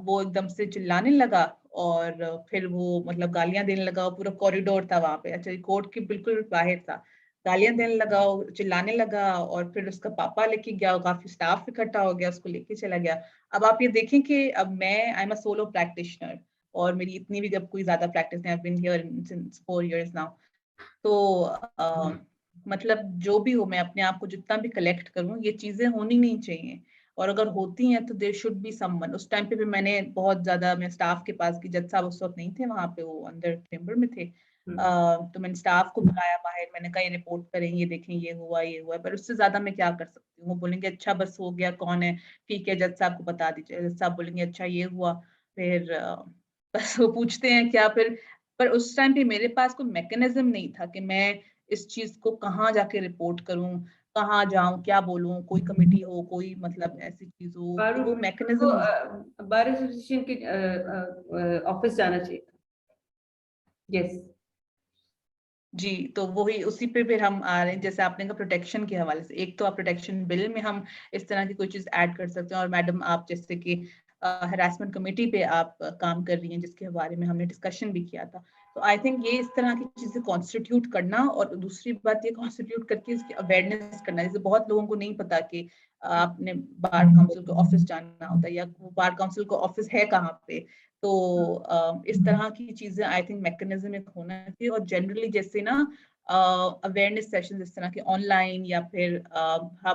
वो एकदम से चिल्लाने लगा, और फिर वो मतलब गालियां देने लगा, पूरा कॉरिडोर था वहां पे, अच्छा कोर्ट के बिल्कुल बाहर था, गालियां देने लगा, चिल्लाने लगा, और फिर उसका पापा लेके गया, काफी स्टाफ इकट्ठा हो गया, उसको लेके चला गया। अब आप ये देखें कि अब मैं I am a solo practitioner, और मेरी इतनी भी जब कोई ज्यादा प्रैक्टिस नहीं, I been here since 4 years now, तो मतलब जो भी हो, मैं अपने आप को जितना भी कलेक्ट करूं, ये चीजें होनी नहीं चाहिए, और अगर होती हैं तो देयर शुड बी समवन। उस टाइम पे भी मैंने बहुत ज्यादा, मैं स्टाफ के पास की, जज साहब उस वक्त नहीं थे वहां पे, वो अंदर चेंबर में थे, तो मैंने स्टाफ को बुलाया बाहर, मैंने कहा ये रिपोर्ट करें, ये देखें ये हुआ, पर उससे ज्यादा मैं क्या कर सकती हूँ। वो बोलेंगे अच्छा बस हो गया, कौन है, ठीक है जज साहब को बता दीजिए, जज साहब बोलेंगे अच्छा ये हुआ, फिर बस वो पूछते हैं क्या फिर। पर उस टाइम पे मेरे पास कोई मैकेनिज्म नहीं था कि मैं इस चीज को कहाँ जाके रिपोर्ट करूं, कहाँ जाऊं, क्या बोलूं, कोई कमेटी हो, कोई मतलब ऐसी चीज हो, तो वो मैकेनिज्म नहीं। बार एसोसिएशन के ऑफिस जाना चाहिए। यस। जी, तो वही उसी पे फिर हम आ रहे हैं, जैसे आपने कहा प्रोटेक्शन के हवाले से, एक तो आप प्रोटेक्शन बिल में हम इस तरह की कोई चीज ऐड कर सकते हैं, और मैडम आप जैसे कि हरासमेंट कमेटी पे आप काम कर रही हैं जिसके बारे में हमने डिस्कशन भी किया था, तो आई थिंक ये इस तरह की चीजें कॉन्स्टिट्यूट करना, और दूसरी बात ये कॉन्स्टिट्यूट करके इसकी अवेयरनेस करना। जैसे बहुत लोगों को नहीं पता कि आपने बार काउंसिल को ऑफिस जाना होता है, या बार काउंसिल को ऑफिस है कहाँ पे। तो इस तरह की चीजें आई थिंक मैकेनिज्म एक होना चाहिए। और जनरली जैसे ना अवेयरनेस सेशन इस तरह के ऑनलाइन, या फिर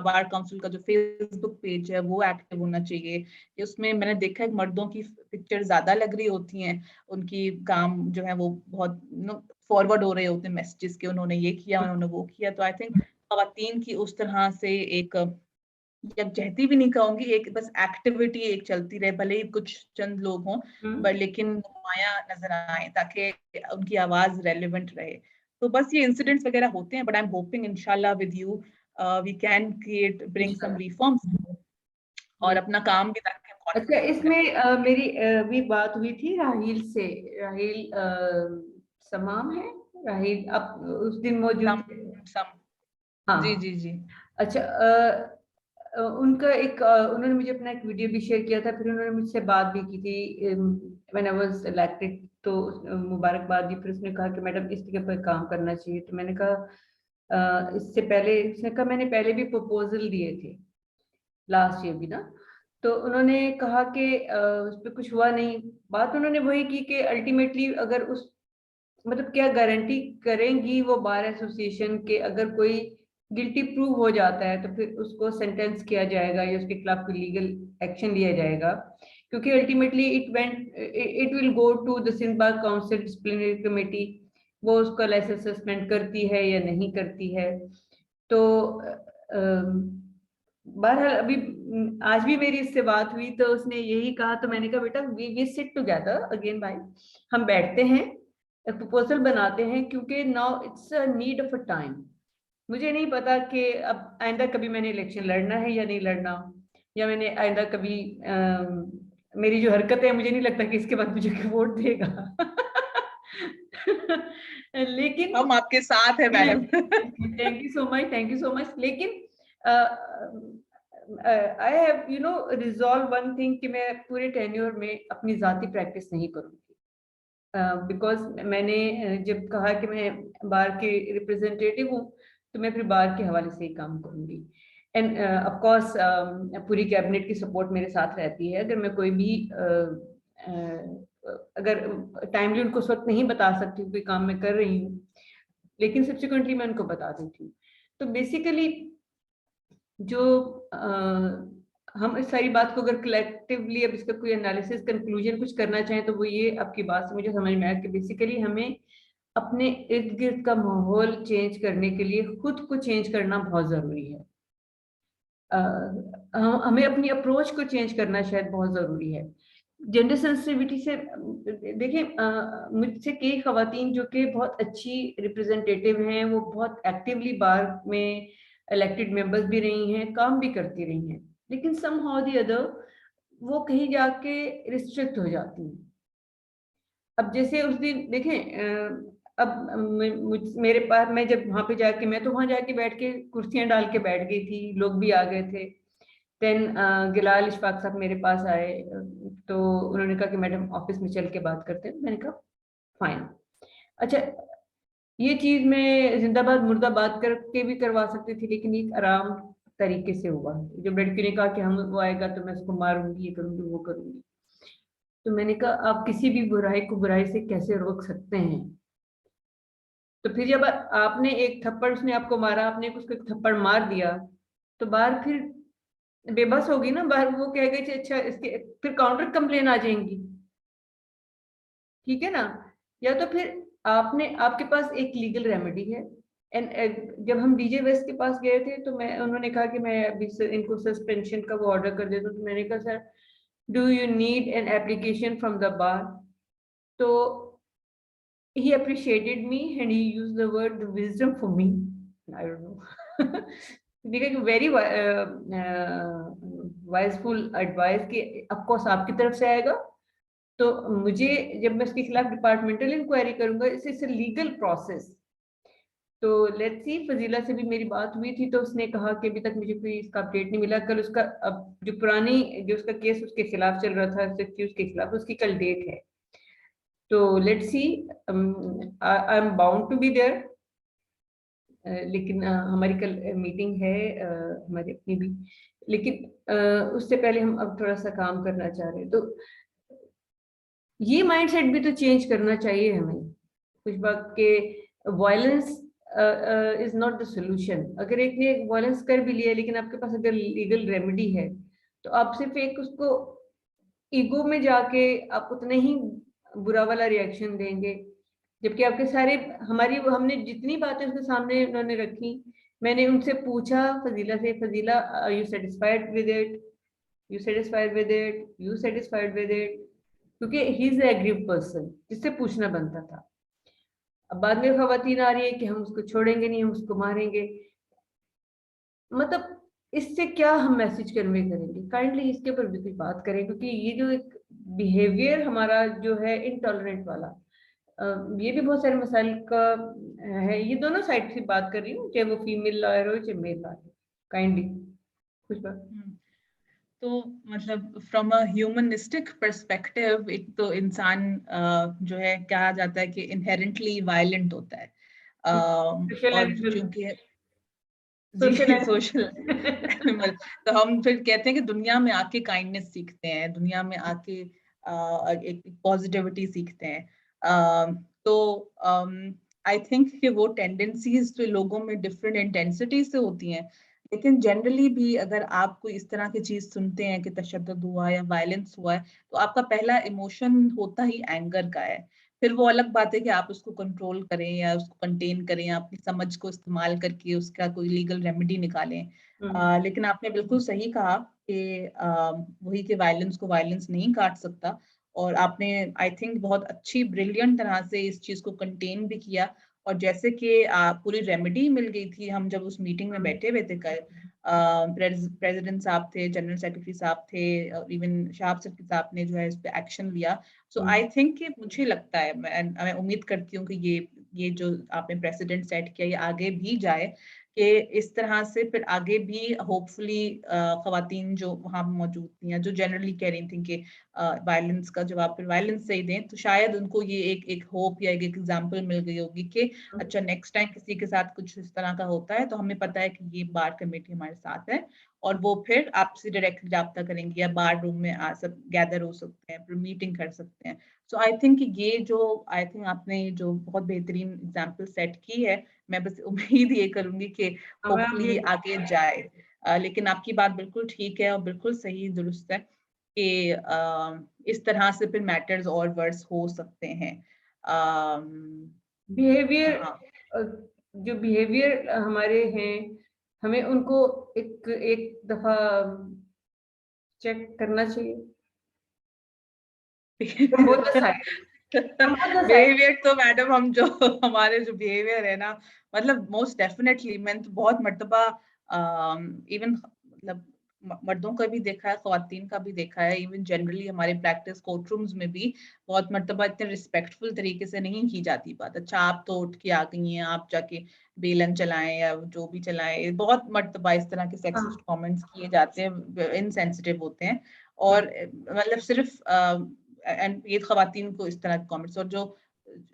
बार काउंसिल का जो फेसबुक पेज है वो एक्टिव होना चाहिए। उसमें मैंने देखा है मर्दों की पिक्चर ज्यादा लग रही होती हैं, उनकी काम जो है वो बहुत फॉरवर्ड हो रहे होते हैं मैसेजेस के, उन्होंने ये किया, उन्होंने वो किया। तो आई थिंक खवातीन की उस तरह से एक यकजहती भी नहीं कहूंगी, एक बस एक्टिविटी एक चलती रहे, भले ही कुछ चंद लोग हों, पर लेकिन नुमाया नजर आए, ताकि उनकी आवाज रेलिवेंट रहे। तो बस ये इंसिडेंट्स वगैरह होते हैं, बट आई एम होपिंग इंशाल्लाह with you we can bring some reforms और अपना काम भी ताकि अच्छा, इसमें मेरी भी बात हुई थी राहील से। राहील समाम है, राहील आप उस दिन मौजूद थे? हाँ जी जी जी। अच्छा, उनका एक उन्होंने मुझे अपना एक वीडियो भी शेयर किया था, फिर उन्होंने मुझसे बात भी की थी व्हेन आई वाज इलेक्टेड, तो मुबारकबाद दी। फिर उसने कहा कि मैडम इस जगह पर काम करना चाहिए। तो मैंने कहा इससे पहले, उसने कहा मैंने पहले भी प्रपोजल दिए थे लास्ट ईयर भी ना। तो उन्होंने कहा कि उस पर कुछ हुआ नहीं। बात उन्होंने वही की कि अल्टीमेटली अगर उस मतलब क्या गारंटी करेंगी वो बार एसोसिएशन के, अगर कोई गिल्टी प्रूव हो जाता है तो फिर उसको सेंटेंस किया जाएगा या उसके खिलाफ कोई लीगल एक्शन लिया जाएगा, क्योंकि ultimately it will go to the Sindh bar council disciplinary committee, वो उसका लाइसेंस सस्पेंड करती है या नहीं करती है। तो बहरहाल अभी आज भी मेरी इससे बात हुई तो उसने यही कहा। तो मैंने कहा बेटा वी सिट टुगेदर अगेन भाई, हम बैठते हैं, एक प्रपोजल बनाते हैं, क्योंकि now it's a need of a time. मुझे नहीं पता कि अब आइंदा कभी मैंने इलेक्शन लड़ना है या नहीं लड़ना, या मैंने आइंदा कभी मेरी जो हरकत है मुझे नहीं लगता कि इसके बाद मुझे वोट देगा। लेकिन हम आपके साथ हैं madam. Thank you so much, thank you so much. लेकिन I have resolve one thing कि मैं पूरे टेन्योर में अपनी जाती प्रैक्टिस नहीं करूंगी, बिकॉज मैंने जब कहा कि मैं बार की रिप्रेजेंटेटिव हूँ तो मैं फिर बार के हवाले से ही काम करूंगी। एंड ऑफ कोर्स पूरी कैबिनेट की सपोर्ट मेरे साथ रहती है। अगर मैं कोई भी अगर टाइमली उनको उस वक्त नहीं बता सकती कोई काम मैं कर रही हूँ, लेकिन सब्सिक्वेंटली मैं उनको बता देती हूँ। तो बेसिकली जो हम इस सारी बात को अगर कलेक्टिवली अब इसका कोई एनालिसिस कंक्लूजन कुछ करना चाहें तो वो ये आपकी बात से मुझे समझ में आया कि बेसिकली हमें अपने इर्द गिर्द का माहौल चेंज करने के लिए खुद को चेंज करना बहुत जरूरी है। हमें अपनी अप्रोच को चेंज करना शायद बहुत जरूरी है। जेंडर सेंसिटिविटी से देखिए, मुझसे कई खवातीन जो कि बहुत अच्छी रिप्रेजेंटेटिव हैं, वो बहुत एक्टिवली बार में इलेक्टेड मेंबर्स भी रही हैं, काम भी करती रही हैं, लेकिन सम हाउ द अदर वो कहीं जाके रिस्ट्रिक्ट हो जाती हैं। अब जैसे उस दिन देखें, अब मेरे पास, मैं जब वहां पे जाके, मैं तो वहां जाके बैठ के कुर्सियां डाल के बैठ गई थी, लोग भी आ गए थे। देन गिलाल इशफाक साहब मेरे पास आए, तो उन्होंने कहा कि मैडम ऑफिस में चल के बात करते हैं। मैंने कहा फाइन। अच्छा, ये चीज मैं जिंदाबाद मुर्दाबाद करके भी करवा सकती थी, लेकिन एक आराम तरीके से हुआ। जब लड़की ने कहा कि हम वो आएगा तो मैं उसको मारूंगी, ये करूंगी, वो करूंगी, तो मैंने कहा आप किसी भी बुराई को बुराई से कैसे रोक सकते हैं। तो फिर जब आपने एक थप्पड़, उसने आपको मारा, आपने उसको एक थप्पड़ मार दिया, तो बाहर फिर बेबस होगी ना, बाहर वो कहेगा कि अच्छा इसके फिर काउंटर कंप्लेन आ जाएंगी, ठीक है ना। या तो फिर आपने, आपके पास एक लीगल रेमेडी है। एंड जब हम डीजे वेस्ट के पास गए थे तो मैं, उन्होंने कहा कि मैं अभी इनको सस्पेंशन का वो ऑर्डर कर देता हूँ। तो मैंने कहा sir do you need an application from the bar? तो he appreciated me and he used the word the wisdom for me, I don't know। देखिए वेरी वाइजफुल एडवाइस कि ऑफ कोर्स आपकी तरफ से आएगा, तो मुझे जब मैं इसके खिलाफ डिपार्टमेंटल इंक्वायरी करूंगा, इट्स लीगल प्रोसेस। तो लेट्स सी, फजीला से भी मेरी बात हुई थी तो उसने कहा कि अभी तक मुझे कोई इसका अपडेट नहीं मिला। कल उसका, अब जो पुरानी जो उसका केस उसके खिलाफ चल रहा था, उसके खिलाफ, उसकी कल डेट है। तो let's see, I am bound to be there, लेकिन हमारी कल मीटिंग है, हमारी अपनी भी, लेकिन उससे पहले हम अब थोड़ा सा काम करना चाह रहे हैं। तो ये माइंडसेट भी तो चेंज करना चाहिए हमें कुछ बात के, violence is not the solution. अगर एक ने वायलेंस कर भी लिया, लेकिन आपके पास अगर लीगल रेमेडी है, तो आप सिर्फ एक उसको ईगो में जाके आप उतना ही बुरा वाला रिएक्शन देंगे, जबकि आपके सारे हमारी हमने जितनी बातें उसके सामने उन्होंने रखी, मैंने उनसे पूछा फजीला से, Fazila you satisfied with it, you satisfied with it, you satisfied with it, क्योंकि ही इज एग्रीव पर्सन जिससे पूछना बनता था। अब बाद में खवातीन आ रही है कि हम उसको छोड़ेंगे नहीं, हम उसको मारेंगे। मतलब इससे क्या हम मैसेज कन्वे करेंगे? काइंडली इसके ऊपर भी कुछ बात करें, क्योंकि ये जो एक बिहेवियर हमारा जो है इनटॉलरेंट वाला, ये भी बहुत सारे मसाइल का है। ये दोनों साइड से बात कर रही हूँ, चाहे वो फीमेल लॉयर हो चाहे मेल लॉयर। काइंडली कुछ बात। तो मतलब फ्रॉम अ ह्यूमनिस्टिक पर्सपेक्टिव, एक तो इंसान जो है कहा जाता है कि इनहेरेंटली वायलेंट होता है, और चूंकि सोशल एनिमल, तो हम फिर कहते हैं कि दुनिया में आके काइंडनेस सीखते हैं, दुनिया में आके एक पॉजिटिविटी सीखते हैं। तो आई थिंक कि वो टेंडेंसीज तो लोगों में डिफरेंट इंटेंसिटी से होती हैं, लेकिन जनरली भी अगर आप कोई इस तरह की चीज सुनते हैं कि तशद्दुद हुआ या वायलेंस हुआ है, तो आपका पहला इमोशन होता ही एंगर का है। फिर वो अलग बात है कि आप उसको कंट्रोल करें या उसको कंटेन करें, अपनी समझ को इस्तेमाल करके उसका कोई लीगल रेमेडी निकालें। लेकिन आपने बिल्कुल सही कहा कि वही कि वायलेंस को वायलेंस नहीं काट सकता, और आपने आई थिंक बहुत अच्छी ब्रिलियंट तरह से इस चीज को कंटेन भी किया। और जैसे कि पूरी रेमेडी मिल गई थी, हम जब उस मीटिंग में बैठे हुए थे कल, प्रेसिडेंट साहब थे, जनरल सेक्रेटरी साहब थे, इवन शहाब सिद्दीकी साहब ने जो है इस पे एक्शन लिया। सो आई थिंक कि मुझे लगता है, मैं उम्मीद करती हूँ कि ये जो आपने प्रेसिडेंट सेट किया ये आगे भी जाए, कि इस तरह से फिर आगे भी होपफुली खवातीन जो वहां मौजूद थी या जो जनरली कह रही थी कि वायलेंस का जवाब फिर वायलेंस से ही दें, तो शायद उनको ये एक होप या एक एग्जांपल मिल गई होगी कि अच्छा नेक्स्ट टाइम किसी के साथ कुछ इस तरह का होता है तो हमें पता है कि ये बार कमेटी हमारे साथ है, और वो फिर आपसे डायरेक्टली रब्ता करेंगे या बार रूम में आ सब गैदर हो सकते हैं, फिर मीटिंग कर सकते हैं। सो आई थिंक ये जो आई थिंक आपने जो बहुत बेहतरीन एग्जांपल सेट की है, मैं बस उम्मीद ये करूंगी कि होपफुली ये आगे जाए। लेकिन आपकी बात बिल्कुल ठीक है और बिल्कुल सही दुरुस्त है कि इस तरह से फिर मैटर्स और वर्स हो सकते हैं। बिहेवियर, हाँ, जो बिहेवियर हमारे हैं, हमें उनको एक दफा चेक करना चाहिए। बिहेवियर तो मैडम हम जो हमारे जो बिहेवियर है ना, मतलब मोस्ट डेफिनेटली मैंने तो बहुत मर्तबा इवन मतलब मर्दों का भी देखा है, खवातीन का भी देखा है, इवन जनरली हमारे प्रैक्टिस कोर्ट रूम्स में भी बहुत मर्तबा इतने रिस्पेक्टफुल तरीके से नहीं की जाती बात। अच्छा आप तो उठ के आ गई हैं, आप जाके बेलन चलाएं या जो भी चलाएं, बहुत मर्तबा इस तरह के सेक्सिस्ट कमेंट्स किए जाते हैं, इनसेंसिटिव होते हैं। और मतलब सिर्फ एंड ये खवातीन को इस तरह के कमेंट्स, और जो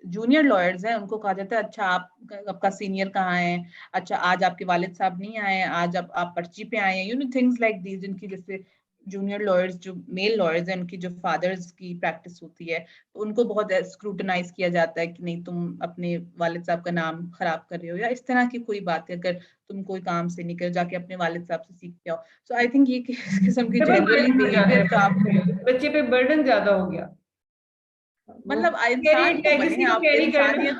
जूनियर लॉयर्स हैं उनको कहा जाता है अच्छा आपका सीनियर कहाँ है, अच्छा आज आपके वालिद साहब नहीं आए, आज आप पर्ची पे आए हैं, you know things like these, जिनकी जैसे जूनियर लॉयर्स जो मेल लॉयर्स हैं उनकी जो फादर्स की प्रैक्टिस होती है, तो उनको बहुत स्क्रूटनाइज किया जाता है कि नहीं तुम अपने वालिद साहब का नाम खराब कर रहे हो, या इस तरह की कोई बात है, अगर तुम कोई काम से निकल जाके अपने वालिद साहब से सीख के आओ। सो आई थिंक ये किस किस्म की जनरली बिहेवियर का बच्चे पे बर्डन ज्यादा हो गया, मतलब इंसान तो बने आप, इंसानियत।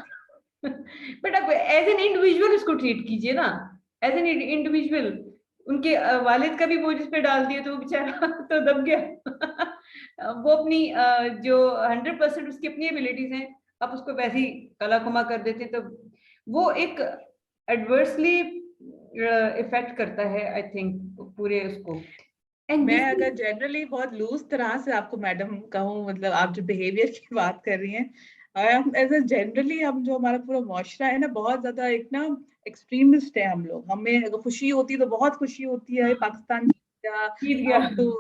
बट अब एज एन इंडिविजुअल उसको ट्रीट कीजिए ना, एज एन इंडिविजुअल। उनके वालिद का भी बोझ इस पे डाल दिया तो वो बेचारा तो दब गया। वो अपनी जो 100% उसकी अपनी एबिलिटीज हैं, आप उसको वैसे ही कला कुमा कर देते, तो वो एक एडवर्सली इफेक्ट करता है आई थिंक पूरे उसको। मैं अगर जनरली बहुत लूज तरह से आपको मैडम कहूँ, मतलब आप जो बिहेवियर की बात कर रही हैं, एज ए जनरली हम जो हमारा पूरा मुआशरा है ना, बहुत ज्यादा एक ना एक्सट्रीमिस्ट है हम लोग। हमें अगर खुशी होती है तो बहुत खुशी होती है, पाकिस्तान जीत गया, जीत गया। अब तो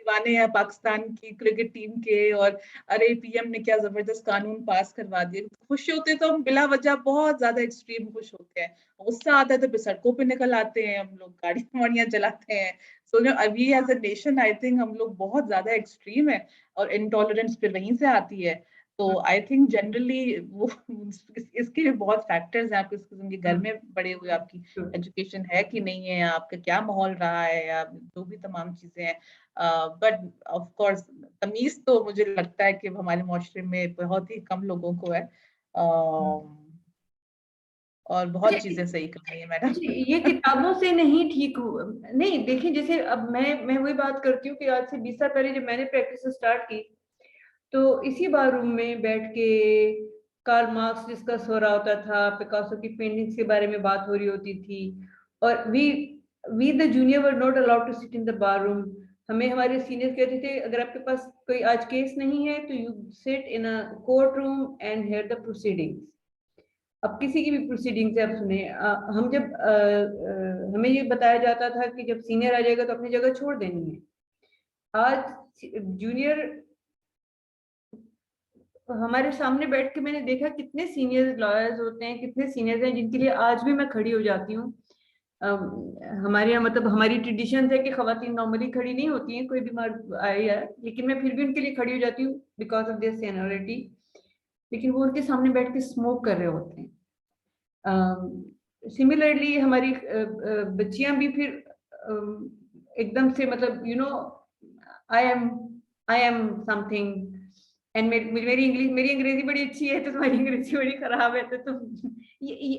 दीवाने हैं पाकिस्तान की क्रिकेट टीम के, और अरे पीएम ने क्या जबरदस्त कानून पास करवा दिए। खुश होते तो हम बिला वजह बहुत ज्यादा एक्सट्रीम खुश होते हैं, गुस्सा आता है तो फिर सड़कों पे निकल आते हैं, हम लोग गाड़ियां वाड़ियां चलाते हैं। सो जो अभी as a nation I think हम लोग बहुत ज्यादा एक्सट्रीम है, और इंटॉलरेंस फिर वहीं से आती है। तो आई थिंक जनरली वो इसके भी बहुत फैक्टर्स हैं, आप किस किस्म के घर में बड़े हुए, आपकी एजुकेशन है कि नहीं है, आपका क्या माहौल रहा है, या जो भी तमाम चीजें हैं। बट ऑफ कोर्स तमीज तो मुझे लगता है कि हमारे माशरे में बहुत ही कम लोगों को है, और बहुत चीजें सही कर रही है मैडम। ये किताबों से नहीं ठीक हुआ नहीं। देखिए जैसे अब मैं वही बात करती हूँ कि आज से 20 साल पहले जब मैंने प्रैक्टिस स्टार्ट की, तो इसी बार रूम में बैठ के कार्ल मार्क्स डिस्कस हो रहा होता था, पिकासो की पेंटिंग्स के बारे में बात हो रही होती थी, और we the junior were not allowed to sit in the bar room. हमें हमारे सीनियर कहते थे अगर आपके पास कोई आज केस नहीं है तो you sit in a court room and here the proceedings. अब किसी की भी प्रोसीडिंग से आप सुने, हम जब हमें ये बताया जाता था कि जब सीनियर आ जाएगा तो अपनी जगह छोड़ देनी है। आज जूनियर हमारे सामने बैठ के मैंने देखा कितने सीनियर लॉयर्स होते हैं, कितने सीनियर्स हैं जिनके लिए आज भी मैं खड़ी हो जाती हूँ। हमारे यहाँ मतलब हमारी ट्रेडिशन है कि खवातीन नॉर्मली खड़ी नहीं होती हैं, कोई बीमार आए या, लेकिन मैं फिर भी उनके लिए खड़ी हो जाती हूँ बिकॉज ऑफ देयर सीनियरिटी। लेकिन वो उनके सामने बैठ के स्मोक कर रहे होते हैं। सिमिलरली हमारी बच्चियां भी फिर एकदम से मतलब you know I am something, and मेरी अंग्रेजी बड़ी अच्छी है तो तुम्हारी अंग्रेजी बड़ी खराब है तो तुम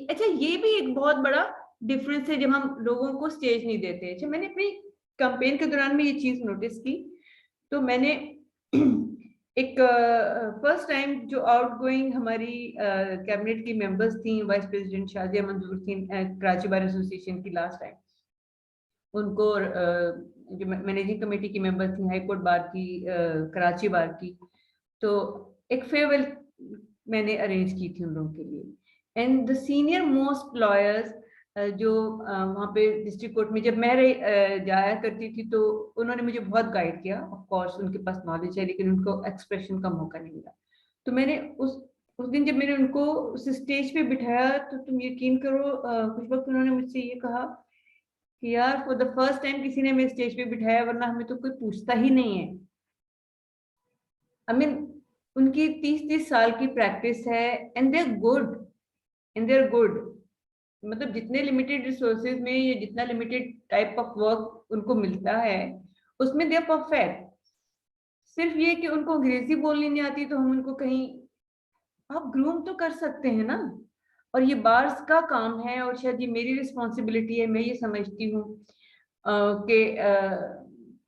अच्छा ये भी एक बहुत बड़ा डिफरेंस है जब हम लोगों को स्टेज नहीं देते। अच्छा मैंने अपनी कैंपेन के दौरान में ये चीज नोटिस की, तो मैंने एक फर्स्ट टाइम जो आउटगोइंग हमारी कैबिनेट की मेंबर्स थी, वाइस प्रेसिडेंट शाजिया मंजूर थी कराची बार एसोसिएशन की लास्ट टाइम, उनको जो मैनेजिंग कमेटी की मेंबर थी हाई कोर्ट बार की, कराची बार की, तो एक फेयरवेल मैंने अरेंज की थी उन लोगों के लिए। And the senior most lawyers जो वहाँ पे डिस्ट्रिक्ट कोर्ट में जब मैं जाया करती थी तो उन्होंने मुझे बहुत गाइड किया। ऑफ कोर्स उनके पास नॉलेज है लेकिन उनको एक्सप्रेशन का मौका नहीं मिला। तो मैंने उस दिन जब मैंने उनको उस स्टेज पे बिठाया तो तुम यकीन करो कुछ वक्त उन्होंने मुझसे ये कहा कि यार फॉर द फर्स्ट टाइम किसी ने हमें स्टेज पे बिठाया, वरना हमें तो कोई पूछता ही नहीं है। आई मीन उनकी 30 साल की प्रैक्टिस है एंड दे आर गुड। मतलब जितने लिमिटेड रिसोर्सेज में या जितना लिमिटेड टाइप ऑफ वर्क उनको मिलता है उसमें दे आर परफेक्ट। सिर्फ ये कि उनको अंग्रेजी बोलनी नहीं आती तो हम उनको कहीं आप ग्रूम तो कर सकते हैं ना, और ये बार्स का काम है और शायद ये मेरी रिस्पॉन्सिबिलिटी है। मैं ये समझती हूँ कि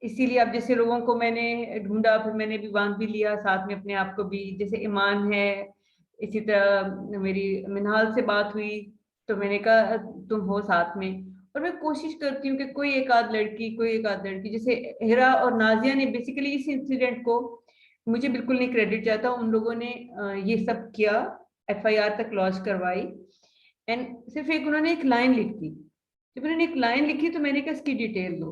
इसीलिए अब जैसे लोगों को मैंने ढूंढा, फिर मैंने भी बांध भी लिया साथ में अपने आप को भी, जैसे ईमान है, इसी तरह मेरी मिनहाल से बात हुई तो मैंने कहा तुम हो साथ में। और मैं कोशिश करती हूँ कि कोई एक आध लड़की, जैसे हिरा और नाजिया ने बेसिकली इस इंसिडेंट को, मुझे बिल्कुल नहीं क्रेडिट जाता, उन लोगों ने ये सब किया, एफआईआर तक लॉन्च करवाई, एंड सिर्फ एक उन्होंने एक लाइन लिख दी। जब उन्होंने एक लाइन लिखी तो मैंने कहा इसकी डिटेल दो।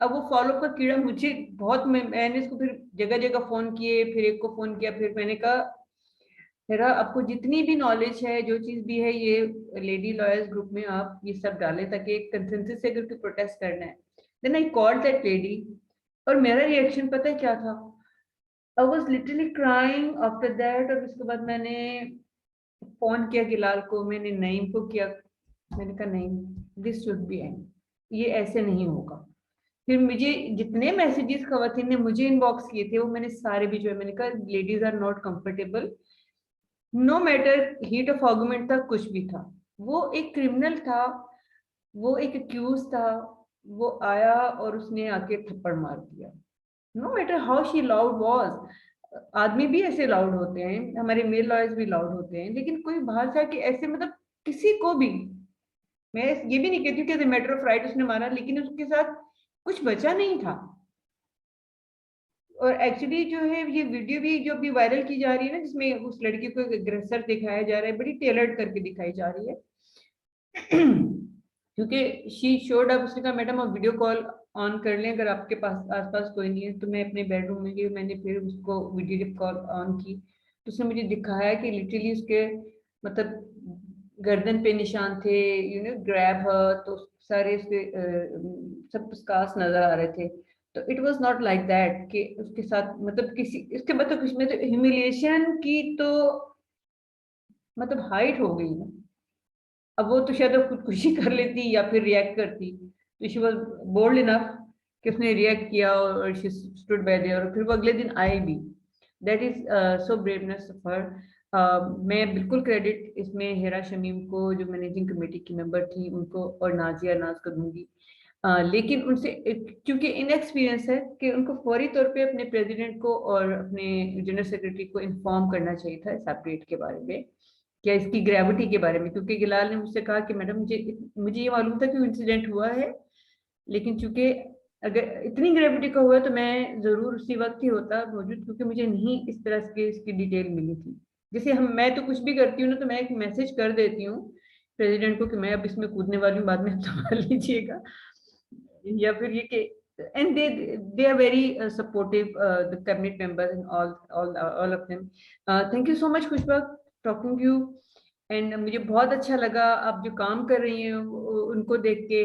अब वो फॉलो का कीड़ा मुझे बहुत, मैंने इसको फिर जगह जगह फोन किए, फिर एक को फोन किया, फिर मैंने कहा मेरा आपको जितनी भी नॉलेज है जो चीज भी है ये लेडी लॉयर्स ग्रुप में आप ये सब डालें ताकि एक कंसेंसस से अगर कोई प्रोटेस्ट करना है। Then I called that lady और मेरा रिएक्शन पता है क्या था? I was literally crying after that. और उसके बाद मैंने फोन किया गिलाल को, मैंने नईम को किया, मैंने कहा नहीं दिस शुड बी एंड, ये ऐसे नहीं होगा। फिर मुझे जितने मैसेजेस खवातीन ने मुझे इनबॉक्स किए थे वो मैंने सारे भी जो है, मैंने कहा ladies are not comfortable no matter, heat of argument था, कुछ भी था, वो एक क्रिमिनल था, वो एक अक्यूज था, वो आया और उसने आके थप्पड़ मार दिया। No matter how she loud was, आदमी भी ऐसे लाउड होते हैं, हमारे मेल लॉयर्स भी लाउड होते हैं, लेकिन कोई बाहर से आके ऐसे मतलब किसी को भी, मैं ये भी नहीं कहती हूँ कि मैटर ऑफ राइट उसने मारा, लेकिन उसके साथ कुछ बचा नहीं था। और एक्चुअली जो है ये वीडियो भी जो भी वायरल की जा रही है ना, जिसमें उस लड़की को अग्रेसर दिखाया जा रहा है, बड़ी टेलर्ड करके दिखाई जा रही है क्योंकि शी शोड अप, उसने कहा मैडम आप वीडियो कॉल ऑन कर लें, अगर आपके पास आसपास कोई नहीं है। तो मैं अपने बेडरूम में गई, मैंने फिर उसको वीडियो कॉल ऑन की, तो उसने मुझे दिखाया कि लिटरली उसके मतलब गर्दन पे निशान थे, ग्रैब हर, तो सारे उसके सब स्कार्स नजर आ रहे थे। तो it was not like that कि उसके साथ मतलब किसी इसके मतलब कुछ में तो ह्यूमिलिएशन की तो मतलब हाइट हो गई ना। अब वो तो शायद खुदकुशी कर लेती या फिर रिएक्ट करती, तो शी वाज बोल्ड इनफ कि उसने रिएक्ट किया और शी स्टूड बाय देयर, और फिर वो अगले दिन आई भी। That is so braveness of her. मैं बिल्कुल क्रेडिट इसमें हेरा शमीम को, जो मैनेजिंग कमेटी की मेंबर थी, उनको और नाजिया नाज को दूंगी। लेकिन उनसे क्योंकि इनएक्सपीरियंस है कि उनको फौरी तौर पे अपने प्रेसिडेंट को और अपने जनरल सेक्रेटरी को इन्फॉर्म करना चाहिए था सेपरेट के बारे में, क्या इसकी ग्रेविटी के बारे में। क्योंकि गिलाल ने मुझसे कहा कि मैडम मुझे ये मालूम था कि इंसिडेंट हुआ है, लेकिन चूंकि अगर इतनी ग्रेविटी का हुआ तो मैं जरूर उसी वक्त ही होता मौजूद, क्योंकि मुझे नहीं इस तरह की इसकी डिटेल मिली थी। जैसे मैं तो कुछ भी करती हूँ ना, तो मैं एक मैसेज कर देती हूँ प्रेसिडेंट को कि मैं अब इसमें कूदने वाली हूँ, बाद में आप संभाल लीजिएगा, या फिर ये कि and they are very supportive, the cabinet members and all of them. Thank you so much खुशबा, talking to you, and मुझे बहुत अच्छा लगा आप जो काम कर रही हैं उनको देख के।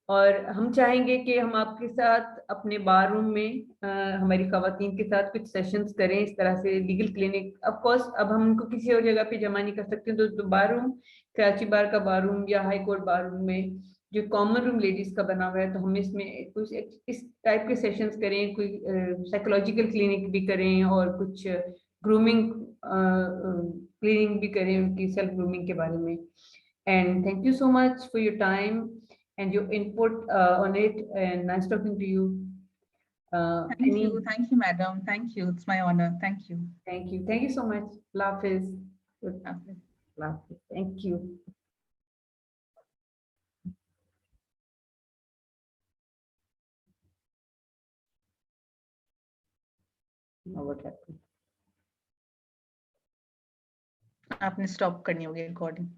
और हम चाहेंगे कि हम आपके साथ अपने बार रूम में हमारी खवातीन के साथ कुछ सेशंस करें इस तरह से, लीगल क्लिनिक। ऑफ कोर्स अब हम उनको किसी और जगह पे जमा नहीं कर सकते, तो बार रूम, कराची बार का बार रूम या हाई कोर्ट बार रूम में जो कॉमन रूम लेडीज का बना हुआ है, तो हम इसमें कुछ इस टाइप के सेशंस करें, कोई साइकोलॉजिकल क्लिनिक भी करें और कुछ ग्रूमिंग क्लिनिक भी करें उनकी सेल्फ ग्रूमिंग के बारे में। And thank you so much for your time and your input on it, and nice talking to you. Thank you, madam. Thank you. It's my honor. Thank you. Thank you so much. Love is good. Okay. Love. Thank you. Now what happened? आपने stop करनी होगी recording.